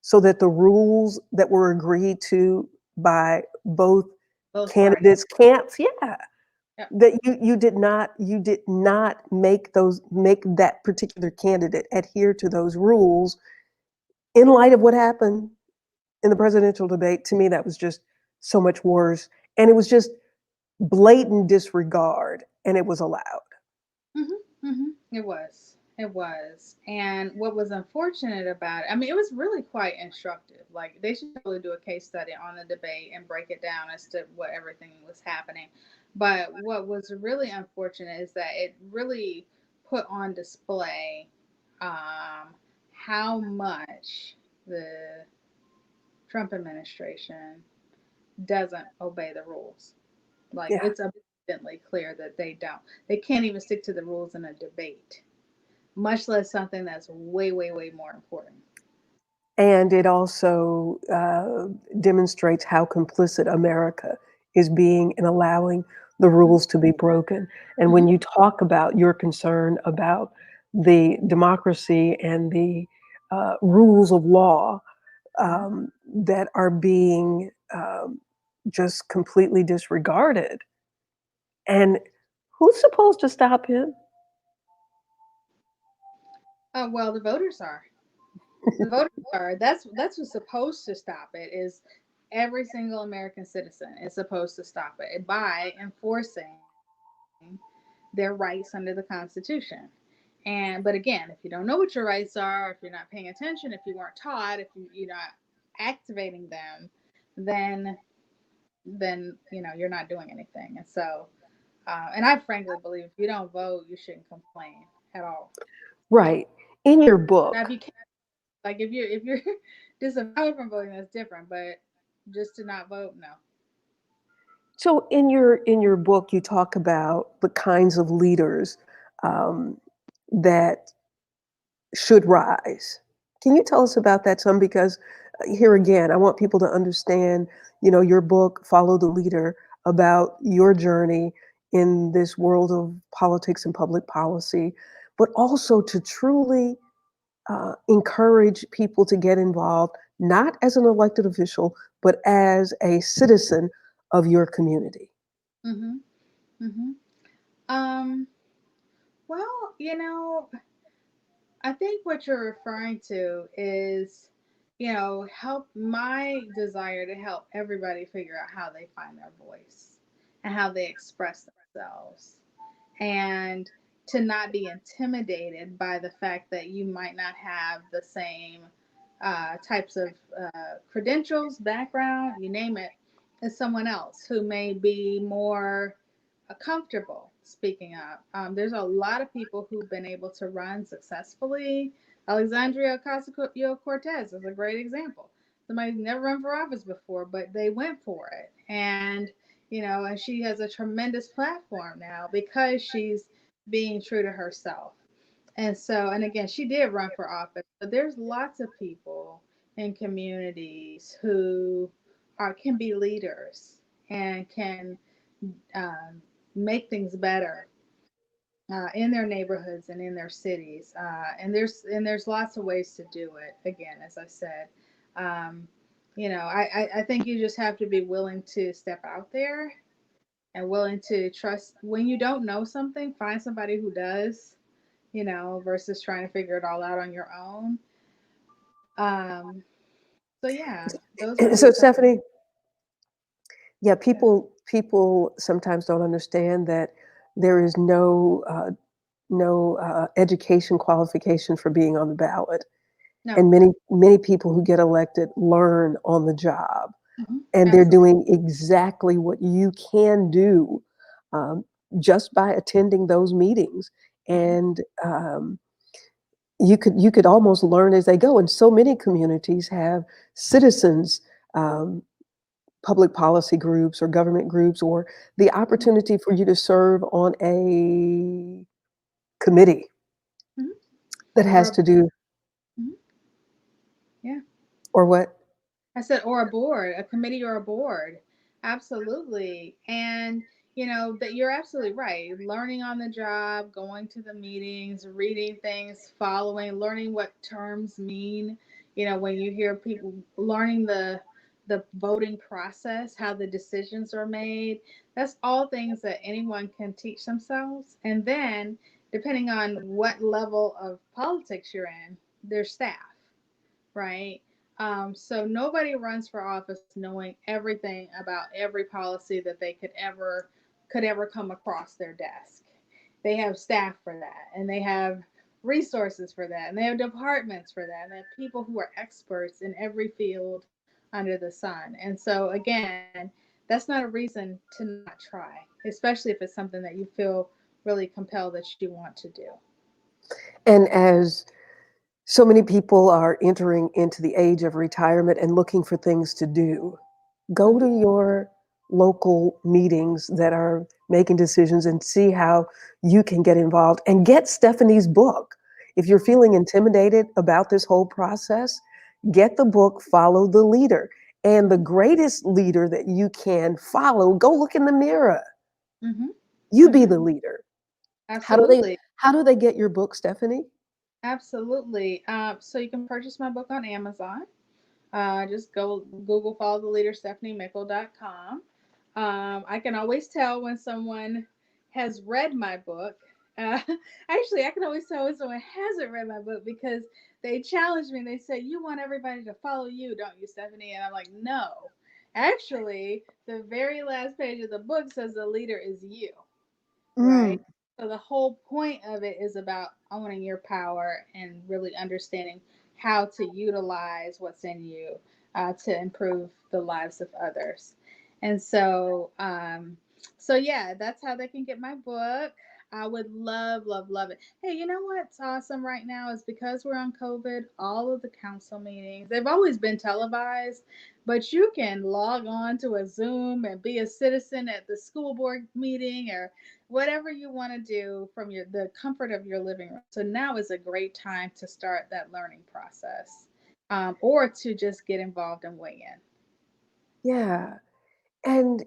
Speaker 1: so that the rules that were agreed to by both
Speaker 2: both parties.
Speaker 1: candidates camps, yeah,
Speaker 2: Yep.
Speaker 1: that you did not make that particular candidate adhere to those rules in light of what happened in the presidential debate. To me, that was just so much worse. And it was just blatant disregard, and it was allowed.
Speaker 2: It was. It was. And what was unfortunate about it, I mean, it was really quite instructive. Like, they should probably do a case study on the debate and break it down as to what everything was happening. But what was really unfortunate is that it really put on display how much the Trump administration doesn't obey the rules. Like,
Speaker 1: Yeah.
Speaker 2: it's abundantly clear that they don't. They can't even stick to the rules in a debate, much less something that's way, way, way more important.
Speaker 1: And it also demonstrates how complicit America is being in allowing the rules to be broken. And
Speaker 2: Mm-hmm,
Speaker 1: when you talk about your concern about the democracy and the rules of law
Speaker 2: mm-hmm.
Speaker 1: that are being just completely disregarded, and who's supposed to stop him?
Speaker 2: Well, the voters are. The voters are. That's what's supposed to stop it. Is every single American citizen is supposed to stop it by enforcing their rights under the Constitution. But again, if you don't know what your rights are, if you're not paying attention, if you weren't taught, if you're not activating them, then you're not doing anything. And so, and I frankly believe if you don't vote, you shouldn't complain at all.
Speaker 1: Right. In your
Speaker 2: Now, if
Speaker 1: book,
Speaker 2: you can, like, if you're disavowed from voting, that's different. But just to not vote, no.
Speaker 1: so in your book, you talk about the kinds of leaders um, that should rise. Can you tell us about that some? Because here again, I want people to understand, your book, Follow the Leader, about your journey in this world of politics and public policy, but also to truly encourage people to get involved, not as an elected official, but as a citizen of your community.
Speaker 2: Mhm. Mhm. Um. Well, I think what you're referring to is, help my desire to help everybody figure out how they find their voice. and how they express themselves, and to not be intimidated by the fact that you might not have the same types of credentials, background, you name it, as someone else who may be more comfortable speaking up. There's a lot of people who've been able to run successfully. Alexandria Ocasio Cortez is a great example. Somebody's never run for office before, but they went for it. And, and she has a tremendous platform now because she's being true to herself. And so, and again, she did run for office, but there's lots of people in communities who can be leaders and can um, make things better in their neighborhoods and in their cities. And there's lots of ways to do it. Again, as I said, um, I think you just have to be willing to step out there and willing to trust when you don't know something. Find somebody who does, versus trying to figure it all out on your own. Um, so yeah, those would be
Speaker 1: So
Speaker 2: some.
Speaker 1: Stephanie, yeah,
Speaker 2: Yeah.
Speaker 1: people sometimes don't understand that there is no education qualification for being on the ballot,
Speaker 2: No.
Speaker 1: and many people who get elected learn on the job, and they're
Speaker 2: Absolutely.
Speaker 1: doing exactly what you can do um, just by attending those meetings,
Speaker 2: Hmm.
Speaker 1: and you could almost learn as they go. And so many communities have citizens. Um, Public policy groups or government groups, or the
Speaker 2: Hmm.
Speaker 1: opportunity for you to serve on a committee
Speaker 2: Hmm.
Speaker 1: that
Speaker 2: Or
Speaker 1: has
Speaker 2: a,
Speaker 1: to do,
Speaker 2: mhm. Yeah.
Speaker 1: or what?
Speaker 2: I said, or a board, a committee or a board. Absolutely. And, that you're absolutely right. Learning on the job, going to the meetings, reading things, following, learning what terms mean. When you hear people learning the voting process, how the decisions are made. That's all things that anyone can teach themselves. And then, depending on what level of politics you're in, their staff, right? So nobody runs for office knowing everything about every policy that they could ever come across their desk. They have staff for that, and they have resources for that, and they have departments for that, and they have people who are experts in every field under the sun. And so again, that's not a reason to not try, especially if it's something that you feel really compelled that you want to do.
Speaker 1: And as so many people are entering into the age of retirement and looking for things to do, go to
Speaker 2: Hmm.
Speaker 1: your local meetings that are making decisions and see how you can get involved, and get Stephanie's book. If you're feeling intimidated about this whole process, get the book, Follow the Leader. And the
Speaker 2: Hmm.
Speaker 1: greatest leader that you can follow, go look in the mirror.
Speaker 2: Hmm.
Speaker 1: You be
Speaker 2: Hmm.
Speaker 1: the leader. How do they
Speaker 2: Absolutely.
Speaker 1: how do they get your book, Stephanie?
Speaker 2: Absolutely. So you can purchase my book on Amazon. Just go Google Follow the Leader StephanieMickle.com. I can always tell when someone has read my book. Uh, Actually, I can always tell when someone hasn't read my book because they challenge me and they say, "You want everybody to follow you, don't you, Stephanie?" And I'm like, "No. Actually, the very last page of the book says the leader is you."
Speaker 1: Mm,
Speaker 2: Right? So the whole point of it is about owning your power and really understanding how to utilize what's in you to improve the lives of others. And so yeah, that's how they can get my book. I would love, love, love it. Hey, you know what's awesome right now is because we're on COVID, all of the council meetings, they've always been televised, but you can log on to a Zoom and be a citizen at the school board meeting or whatever you want to do from the comfort of your living room. So now is a great time to start that learning process, or to just get involved and weigh in.
Speaker 1: yeah. And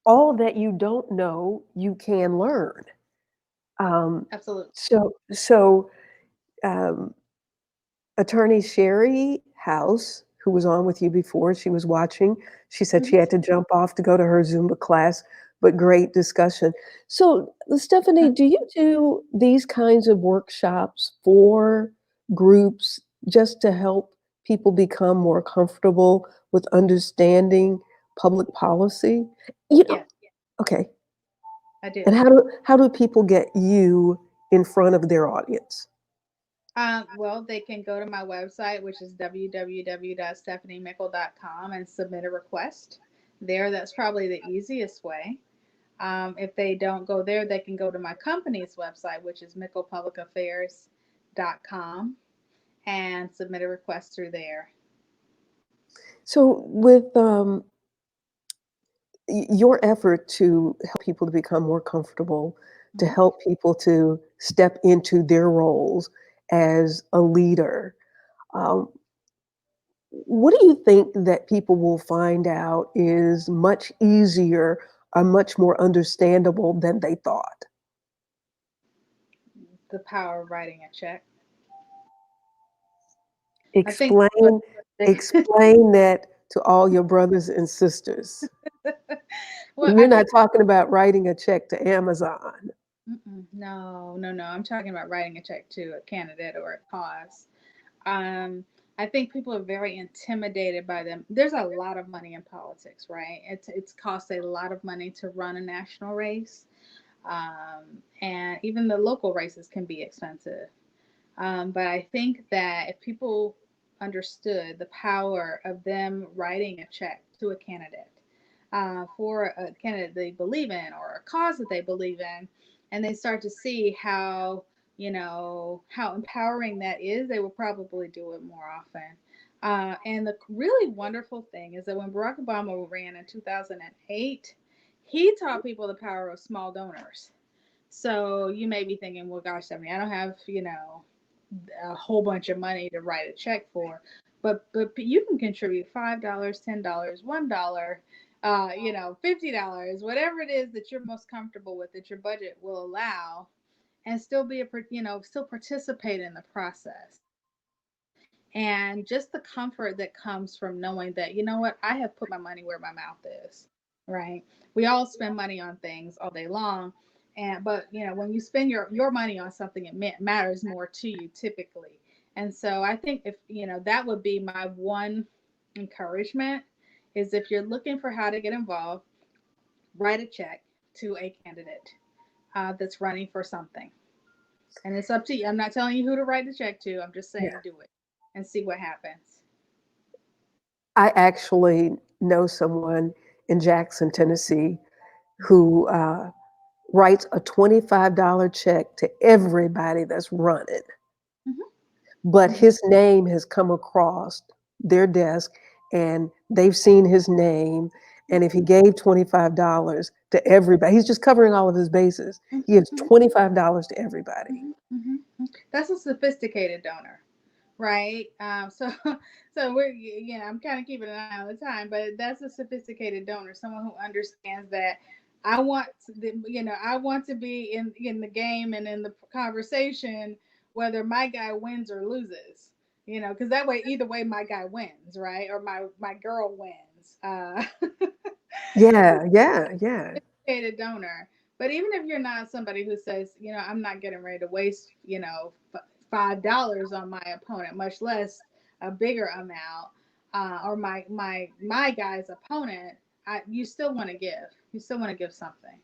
Speaker 1: all that you don't know, you can learn. Um,
Speaker 2: Absolutely.
Speaker 1: so um, Attorney Sherry House, who was on with you before, she was watching. She said she
Speaker 2: Hmm.
Speaker 1: had to jump off to go to her Zumba class, but great discussion. So, Stephanie, do you do these kinds of workshops for groups just to help people become more comfortable with understanding public policy? You know,
Speaker 2: Yes.
Speaker 1: Okay.
Speaker 2: I do.
Speaker 1: And how do people get you in front of their audience?
Speaker 2: Well, they can go to my website, which is www.stephaniemickel.com, and submit a request there. That's probably the easiest way. If they don't go there, they can go to my company's website, which is mickelpublicaffairs.com, and submit a request through there.
Speaker 1: So with your effort to help people to become more comfortable, to
Speaker 2: Mhm.
Speaker 1: help people to step into their roles as a leader, um, what do you think that people will find out is much easier or much more understandable than they thought?
Speaker 2: The power of writing a check. I think what
Speaker 1: Explain explain that to all your brothers and sisters.
Speaker 2: well,
Speaker 1: And you're
Speaker 2: I
Speaker 1: not
Speaker 2: think
Speaker 1: talking about writing a check to Amazon.
Speaker 2: no, no, no. I'm talking about writing a check to a candidate or a cause. Um, I think people are very intimidated by them. There's a lot of money in politics, right? It's cost a lot of money to run a national race, and even the local races can be expensive. But I think that if people understood the power of them writing a check to a candidate for a candidate they believe in or a cause that they believe in, and they start to see how how empowering that is, they will probably do it more often. And the really wonderful thing is that when Barack Obama ran in 2008, he taught people the power of small donors. So you may be thinking, well, gosh, Stephanie, I don't have, a whole bunch of money to write a check for, but you can contribute $5, $10, $1, $50, whatever it is that you're most comfortable with, that your budget will allow, and still be still participate in the process. And just the comfort that comes from knowing that, I have put my money where my mouth is, right? We all spend money on things all day long, but when you spend your money on something, it matters more to you typically. And so I think if that would be my one encouragement, is if you're looking for how to get involved, write a check to a candidate that's running for something. And it's up to you. I'm not telling you who to write the check to. I'm just
Speaker 1: Yeah.
Speaker 2: saying do it and see what happens.
Speaker 1: I actually know someone in Jackson, Tennessee,
Speaker 2: Mm-hmm.
Speaker 1: who writes a $25 check to everybody that's running, but
Speaker 2: Mm-hmm.
Speaker 1: his name has come across their desk and they've seen his name. And if he gave $25 to everybody, he's just covering all of his bases. He gives
Speaker 2: Mm-hmm.
Speaker 1: $25 to everybody.
Speaker 2: Mm-hmm. That's a sophisticated donor, right? So, so I'm kind of keeping an eye on the time, but that's a sophisticated donor, someone who understands that I want to be in the game and in the conversation, whether my guy wins or loses, because that way, either way, my guy wins, right? Or my girl wins.
Speaker 1: Yeah, yeah, yeah.
Speaker 2: Sophisticated donor. But even if you're not somebody who says, I'm not getting ready to waste, $5 on my opponent, much less a bigger amount, or my guy's opponent, you still want to give. You still want to give something.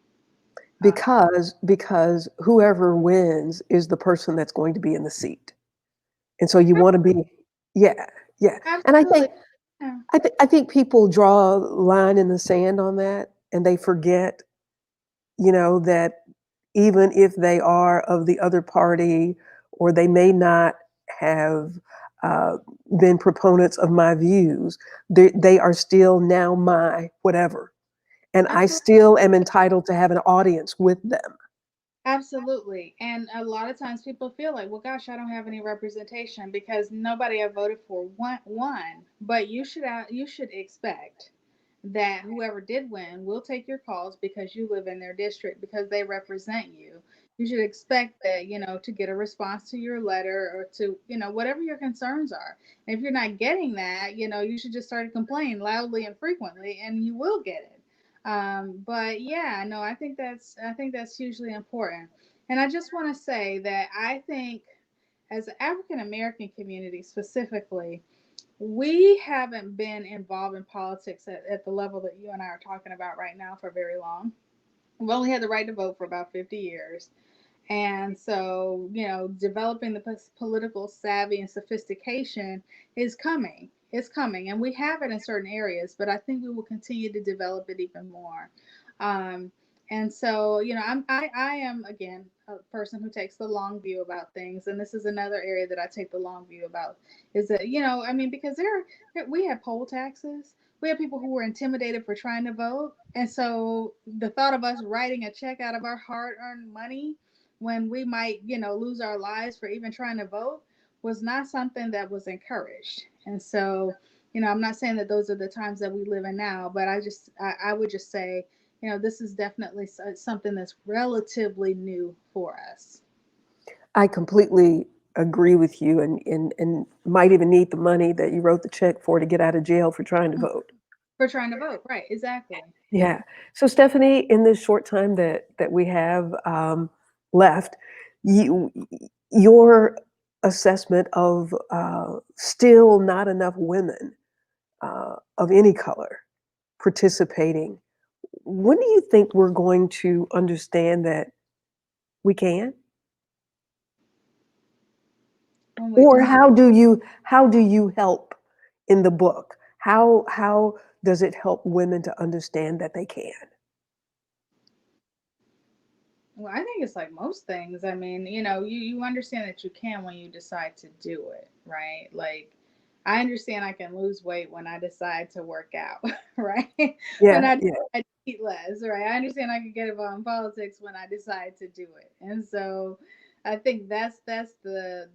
Speaker 2: Uh,
Speaker 1: Because whoever wins is the person that's going to be in the seat. And so you want to be, yeah, yeah. And
Speaker 2: Absolutely. Yeah.
Speaker 1: I think people draw a line in the sand on that and they forget, that even if they are of the other party or they may not have uh, been proponents of my views, they are still now my whatever. And I
Speaker 2: Absolutely.
Speaker 1: still am entitled to have an audience with them.
Speaker 2: Absolutely. And a lot of times people feel like, well, gosh, I don't have any representation because nobody I voted for won. But you should expect that whoever did win will take your calls because you live in their district, because they represent you. You should expect that, to get a response to your letter or to, whatever your concerns are. And if you're not getting that, you should just start complaining loudly and frequently and you will get it. But yeah, no, I think that's hugely important. And I just want to say that I think as the African American community specifically, we haven't been involved in politics at the level that you and I are talking about right now for very long. We've only had the right to vote for about 50 years. And so, developing the political savvy and sophistication is coming. It's coming. And we have it in certain areas, but I think we will continue to develop it even more. Um, and so, I am, again, a person who takes the long view about things. And this is another area that I take the long view about is that, because we have poll taxes. We have people who were intimidated for trying to vote. And so the thought of us writing a check out of our hard earned money when we might, lose our lives for even trying to vote was not something that was encouraged. And so, I'm not saying that those are the times that we live in now, but I would just say, this is definitely something that's relatively new for us.
Speaker 1: I completely agree with you, and might even need the money that you wrote the check for to get out of jail for trying to vote.
Speaker 2: For trying to vote, right? Exactly.
Speaker 1: Yeah. So Stephanie, in this short time that we have left, you, your assessment of still not enough women of any color participating. When do you think we're going to understand that we can?
Speaker 2: When we
Speaker 1: Or
Speaker 2: when
Speaker 1: how do you help in the book? How does it help women to understand that they can?
Speaker 2: Well, I think it's like most things. I mean, you understand that you can when you decide to do it, right? Like, I understand I can lose weight when I decide to work out, right? When
Speaker 1: Yeah,
Speaker 2: I
Speaker 1: yeah.
Speaker 2: decide to eat less, right? I understand I can get involved in politics when I decide to do it. And so I think that's the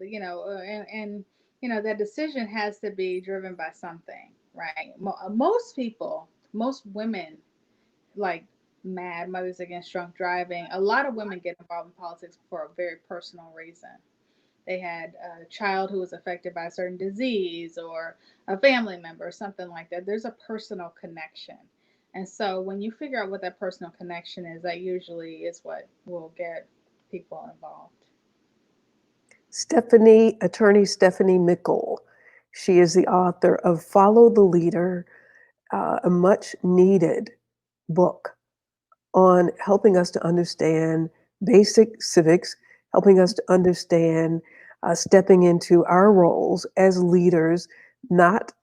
Speaker 2: that decision has to be driven by something, right? Most people, most women, like Mad Mothers Against Drunk Driving, a lot of women get involved in politics for a very personal reason. They had a child who was affected by a certain disease or a family member or something like that. There's a personal connection. And so when you figure out what that personal connection is, that usually is what will get people involved.
Speaker 1: Attorney Stephanie Mickle. She is the author of Follow the Leader, a much needed book on helping us to understand basic civics, helping us to understand stepping into our roles as leaders, not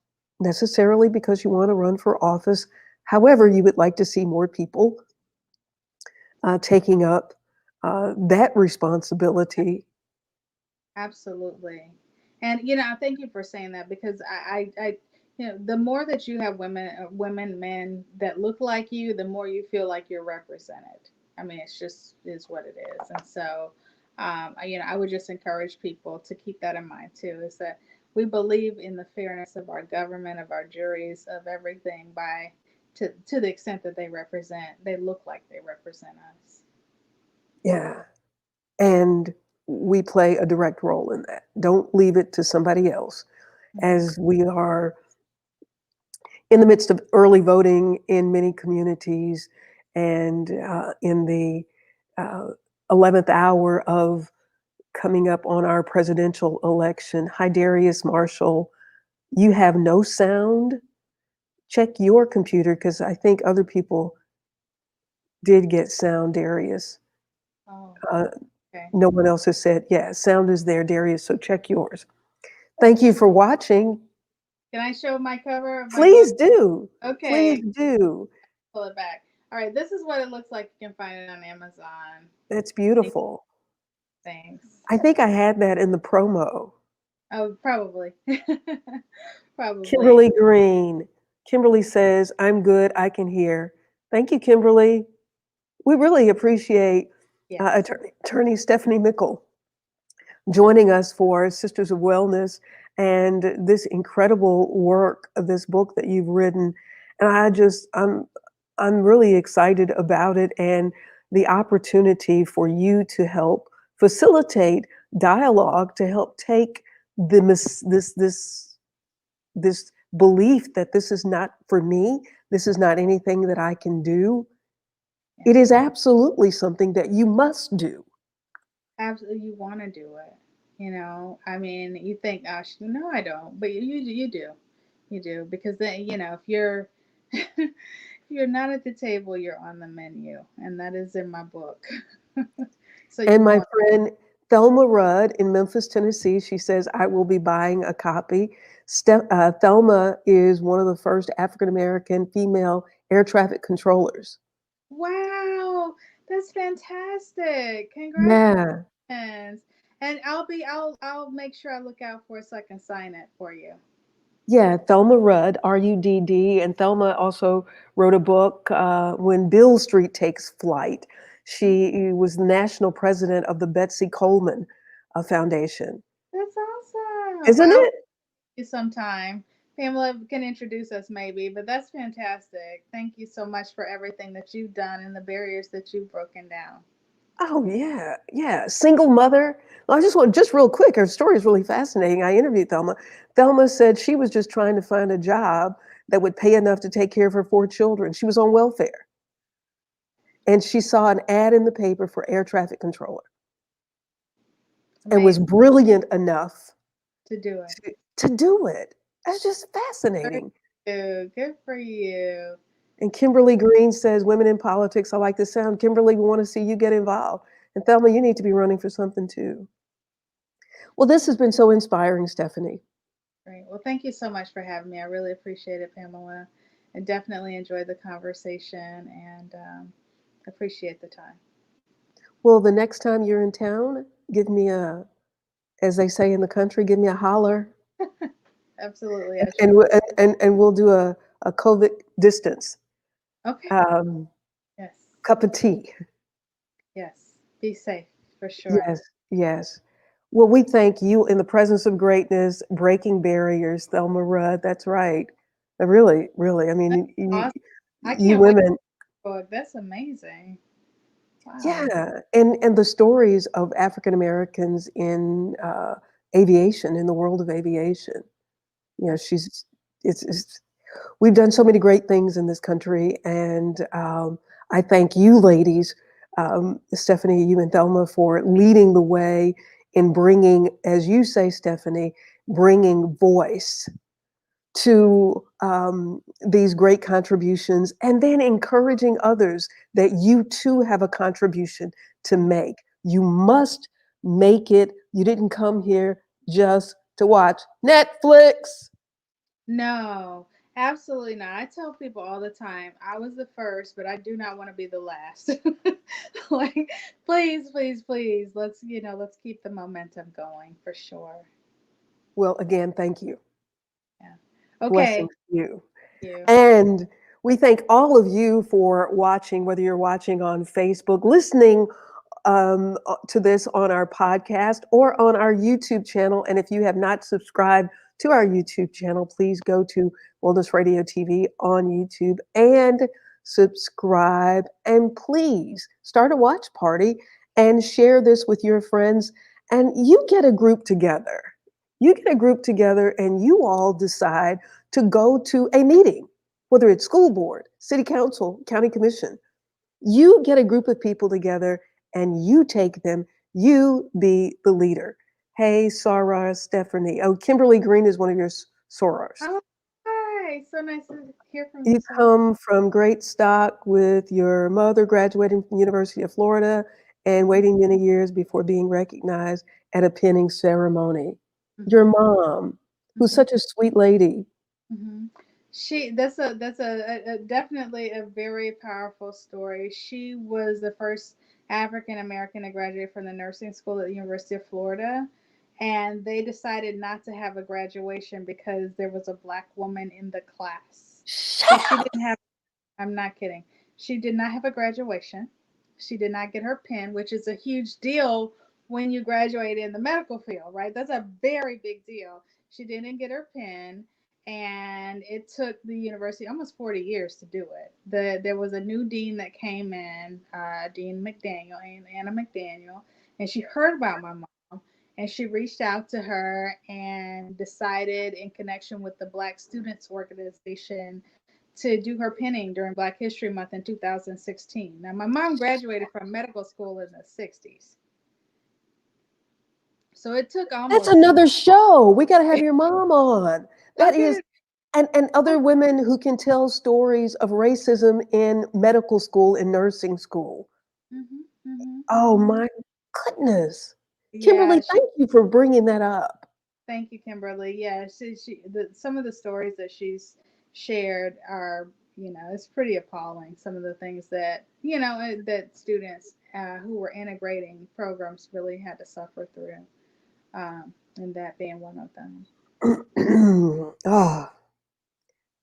Speaker 1: necessarily because you want to run for office. However, you would like to see more people taking up that responsibility.
Speaker 2: Absolutely. And I thank you for saying that because the more that you have women, men that look like you, the more you feel like you're represented. I mean, it's just is what it is. And so, I would just encourage people to keep that in mind too. Is that we believe in the fairness of our government, of our juries, of everything by to the extent that they look like they represent us.
Speaker 1: Yeah. And we play a direct role in that. Don't leave it to somebody else.
Speaker 2: Mhm.
Speaker 1: As we are in the midst of early voting in many communities and in the uh, 11th hour of coming up on our presidential election. Hi, Darius Marshall. You have no sound. Check your computer because I think other people did get sound, Darius.
Speaker 2: Oh,
Speaker 1: Uh,
Speaker 2: okay.
Speaker 1: no one else has said, yeah, sound is there, Darius, so check yours. Thank you for watching.
Speaker 2: Can I show my cover of my book?
Speaker 1: Please do. Please
Speaker 2: Okay,
Speaker 1: do.
Speaker 2: pull it back. All right, this is what it looks like. You can find it on Amazon.
Speaker 1: That's
Speaker 2: Thank-
Speaker 1: beautiful.
Speaker 2: Thanks.
Speaker 1: I think I had that in the promo.
Speaker 2: Oh, probably. Probably.
Speaker 1: Kimberly Green. Kimberly says, I'm good. I can hear. Thank you, Kimberly. We really appreciate
Speaker 2: Yes.
Speaker 1: Attorney Stephanie Mickle joining us for Sisters of Wellness and this incredible work of this book that you've written. And I'm really excited about it and the opportunity for you to help facilitate dialogue to help take this belief that this is not for me, this is not anything that I can do.
Speaker 2: Yeah.
Speaker 1: It is absolutely something that you must do.
Speaker 2: Absolutely, you want to do it. I mean, you think, gosh, no, I don't, but you do, you do because then if you're if If you're not at the table, you're on the menu, and that is in my book. So
Speaker 1: And
Speaker 2: you
Speaker 1: my
Speaker 2: want
Speaker 1: friend Thelma Rudd in Memphis, Tennessee, she says, I will be buying a copy. Thelma is one of the first African American female air traffic controllers.
Speaker 2: wow, that's fantastic.
Speaker 1: Yeah.
Speaker 2: Congratulations. And I'll make sure I look out for it so I can sign it for you.
Speaker 1: Yeah, Thelma Rudd, Rudd. And Thelma also wrote a book, When Bill Street Takes Flight.
Speaker 2: Oh,
Speaker 1: She was the national president of the Betsy Coleman Foundation.
Speaker 2: that's awesome.
Speaker 1: Isn't
Speaker 2: I'll
Speaker 1: it?
Speaker 2: see you sometime. Pamela can introduce us maybe, but that's fantastic. Thank you so much for everything that you've done and the barriers that you've broken down.
Speaker 1: Oh yeah, yeah. Single mother. Well, I just want just real quick. Her story is really fascinating. I interviewed Thelma. Thelma said she was just trying to find a job that would pay enough to take care of her 4 children. She was on welfare, and she saw an ad in the paper for air traffic controller, and was
Speaker 2: Amazing
Speaker 1: brilliant enough
Speaker 2: to do it.
Speaker 1: to do it. That's just
Speaker 2: Good
Speaker 1: fascinating.
Speaker 2: for you. Good for you.
Speaker 1: And Kimberly Green says, "Women in politics. I like the sound. Kimberly, we want to see you get involved. And Thelma, you need to be running for something too." Well, this has been so inspiring, Stephanie.
Speaker 2: Great. Well, thank you so much for having me. I really appreciate it, Pamela, and definitely enjoyed the conversation and appreciate the time.
Speaker 1: Well, the next time you're in town, give me a, as they say in the country, give me a holler,
Speaker 2: Absolutely, I sure.
Speaker 1: and and we'll do a COVID distance
Speaker 2: Okay.
Speaker 1: um,
Speaker 2: Yes.
Speaker 1: cup of tea.
Speaker 2: Yes. Be safe for sure.
Speaker 1: Yes, yes. Well, we thank you in the presence of greatness, breaking barriers, Thelma Rudd. That's right. Really, really. I
Speaker 2: That's
Speaker 1: mean,
Speaker 2: awesome. I
Speaker 1: you
Speaker 2: can't wait
Speaker 1: women.
Speaker 2: for it. That's amazing. Wow.
Speaker 1: Yeah, and the stories of African Americans in aviation, in the world of aviation. You know, she's it's we've done so many great things in this country, and I thank you, ladies, Stephanie, you and Thelma, for leading the way in bringing, as you say, Stephanie, bringing voice to these great contributions, and then encouraging others that you too have a contribution to make. You must make it. You didn't come here just to watch Netflix.
Speaker 2: No, absolutely not. I tell people all the time, I was the first, but I do not want to be the last. Like, please, please, please, let's keep the momentum going for sure.
Speaker 1: Well, again, thank you.
Speaker 2: Yeah. Okay.
Speaker 1: Blessings to you.
Speaker 2: You.
Speaker 1: And we thank all of you for watching, whether you're watching on Facebook, listening to this on our podcast or on our YouTube channel. And if you have not subscribed to our YouTube channel, please go to Wellness Radio TV on YouTube and subscribe. And please start a watch party and share this with your friends. And you get a group together. You get a group together and you all decide to go to a meeting, whether it's school board, city council, county commission. You get a group of people together and you take them, you be the leader. Hey, Sarah, Stephanie. Oh, Kimberly Green is one of your sorors.
Speaker 2: Oh, hi. So nice to hear from you
Speaker 1: You
Speaker 2: so much.
Speaker 1: come from great stock with your mother graduating from the University of Florida and
Speaker 2: Mhm,
Speaker 1: waiting many years before being recognized at a pinning ceremony. Your
Speaker 2: mhm,
Speaker 1: mom, who's
Speaker 2: mhm,
Speaker 1: such a sweet lady.
Speaker 2: mhm. That's a definitely a very powerful story. She was the first African American to graduate from the nursing school at the University of Florida, and they decided not to have a graduation because there was a black woman in the class. So
Speaker 1: Shut
Speaker 2: she
Speaker 1: up.
Speaker 2: didn't have I'm not kidding. She did not have a graduation. She did not get her pin, which is a huge deal when you graduate in the medical field, right? That's a very big deal. She didn't get her pin, and it took the university almost 40 years to do it. There was a new dean that came in, Dean McDaniel, Anna McDaniel, and she heard about my mom, and she reached out to her and decided, in connection with the Black Students Organization, to do her pinning during Black History Month in 2016. Now, my mom graduated from medical school in the 60s. So it took
Speaker 1: That's
Speaker 2: almost,
Speaker 1: another show. We got to have your mom on.
Speaker 2: I'll
Speaker 1: That
Speaker 2: get
Speaker 1: is
Speaker 2: it.
Speaker 1: And other women who can tell stories of racism in medical school and nursing school.
Speaker 2: Mhm, mhm,
Speaker 1: Oh
Speaker 2: mhm.
Speaker 1: my goodness.
Speaker 2: Yeah,
Speaker 1: Kimberly, thank you for bringing that up.
Speaker 2: thank you, Kimberly. Yeah, some of the stories that she's shared are, it's pretty appalling. Some of the things that, that students who were integrating programs really had to suffer through, and that being one of them.
Speaker 1: Oh,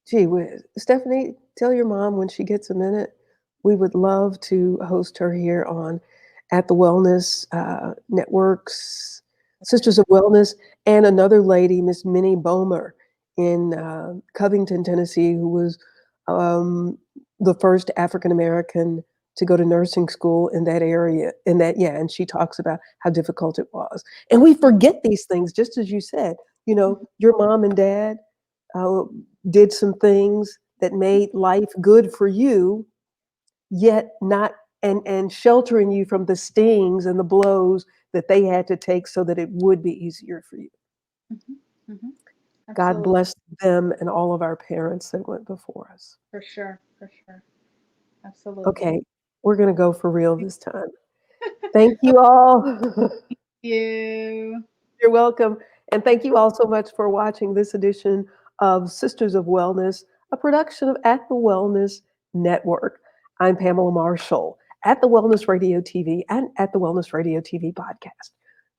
Speaker 1: gee whiz. Stephanie, tell your mom when she gets a minute, we would love to host her here on at the Wellness Networks,
Speaker 2: Okay.
Speaker 1: Sisters of Wellness, and another lady, Miss Minnie Bowmer in Covington, Tennessee, who was um, the first African American to go to nursing school in that area. In that, yeah, and she talks about how difficult it was. And we forget these things, just as you said. You know,
Speaker 2: Mhm,
Speaker 1: your mom and dad uh, did some things that made life good for you, yet not and sheltering you from the stings and the blows that they had to take so that it would be easier for you.
Speaker 2: mhm, mhm.
Speaker 1: God
Speaker 2: Absolutely,
Speaker 1: bless them and all of our parents that went before us.
Speaker 2: for sure, for sure, absolutely.
Speaker 1: Okay, we're going to go for real this time. Thank you all.
Speaker 2: You.
Speaker 1: You're welcome. And thank you all so much for watching this edition of Sisters of Wellness, a production of At the Wellness Network. I'm Pamela Marshall at the Wellness Radio TV and at the Wellness Radio TV podcast.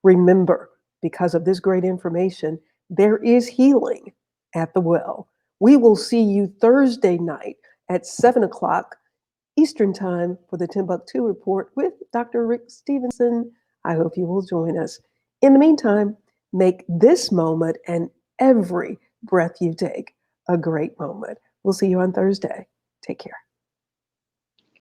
Speaker 1: Remember, because of this great information, there is healing at the well. We will see you Thursday night at 7 o'clock Eastern Time for the Timbuktu Report with Dr. Rick Stevenson. I hope you will join us. In the meantime, make this moment and every breath you take a great moment. We'll see you on Thursday. Take care.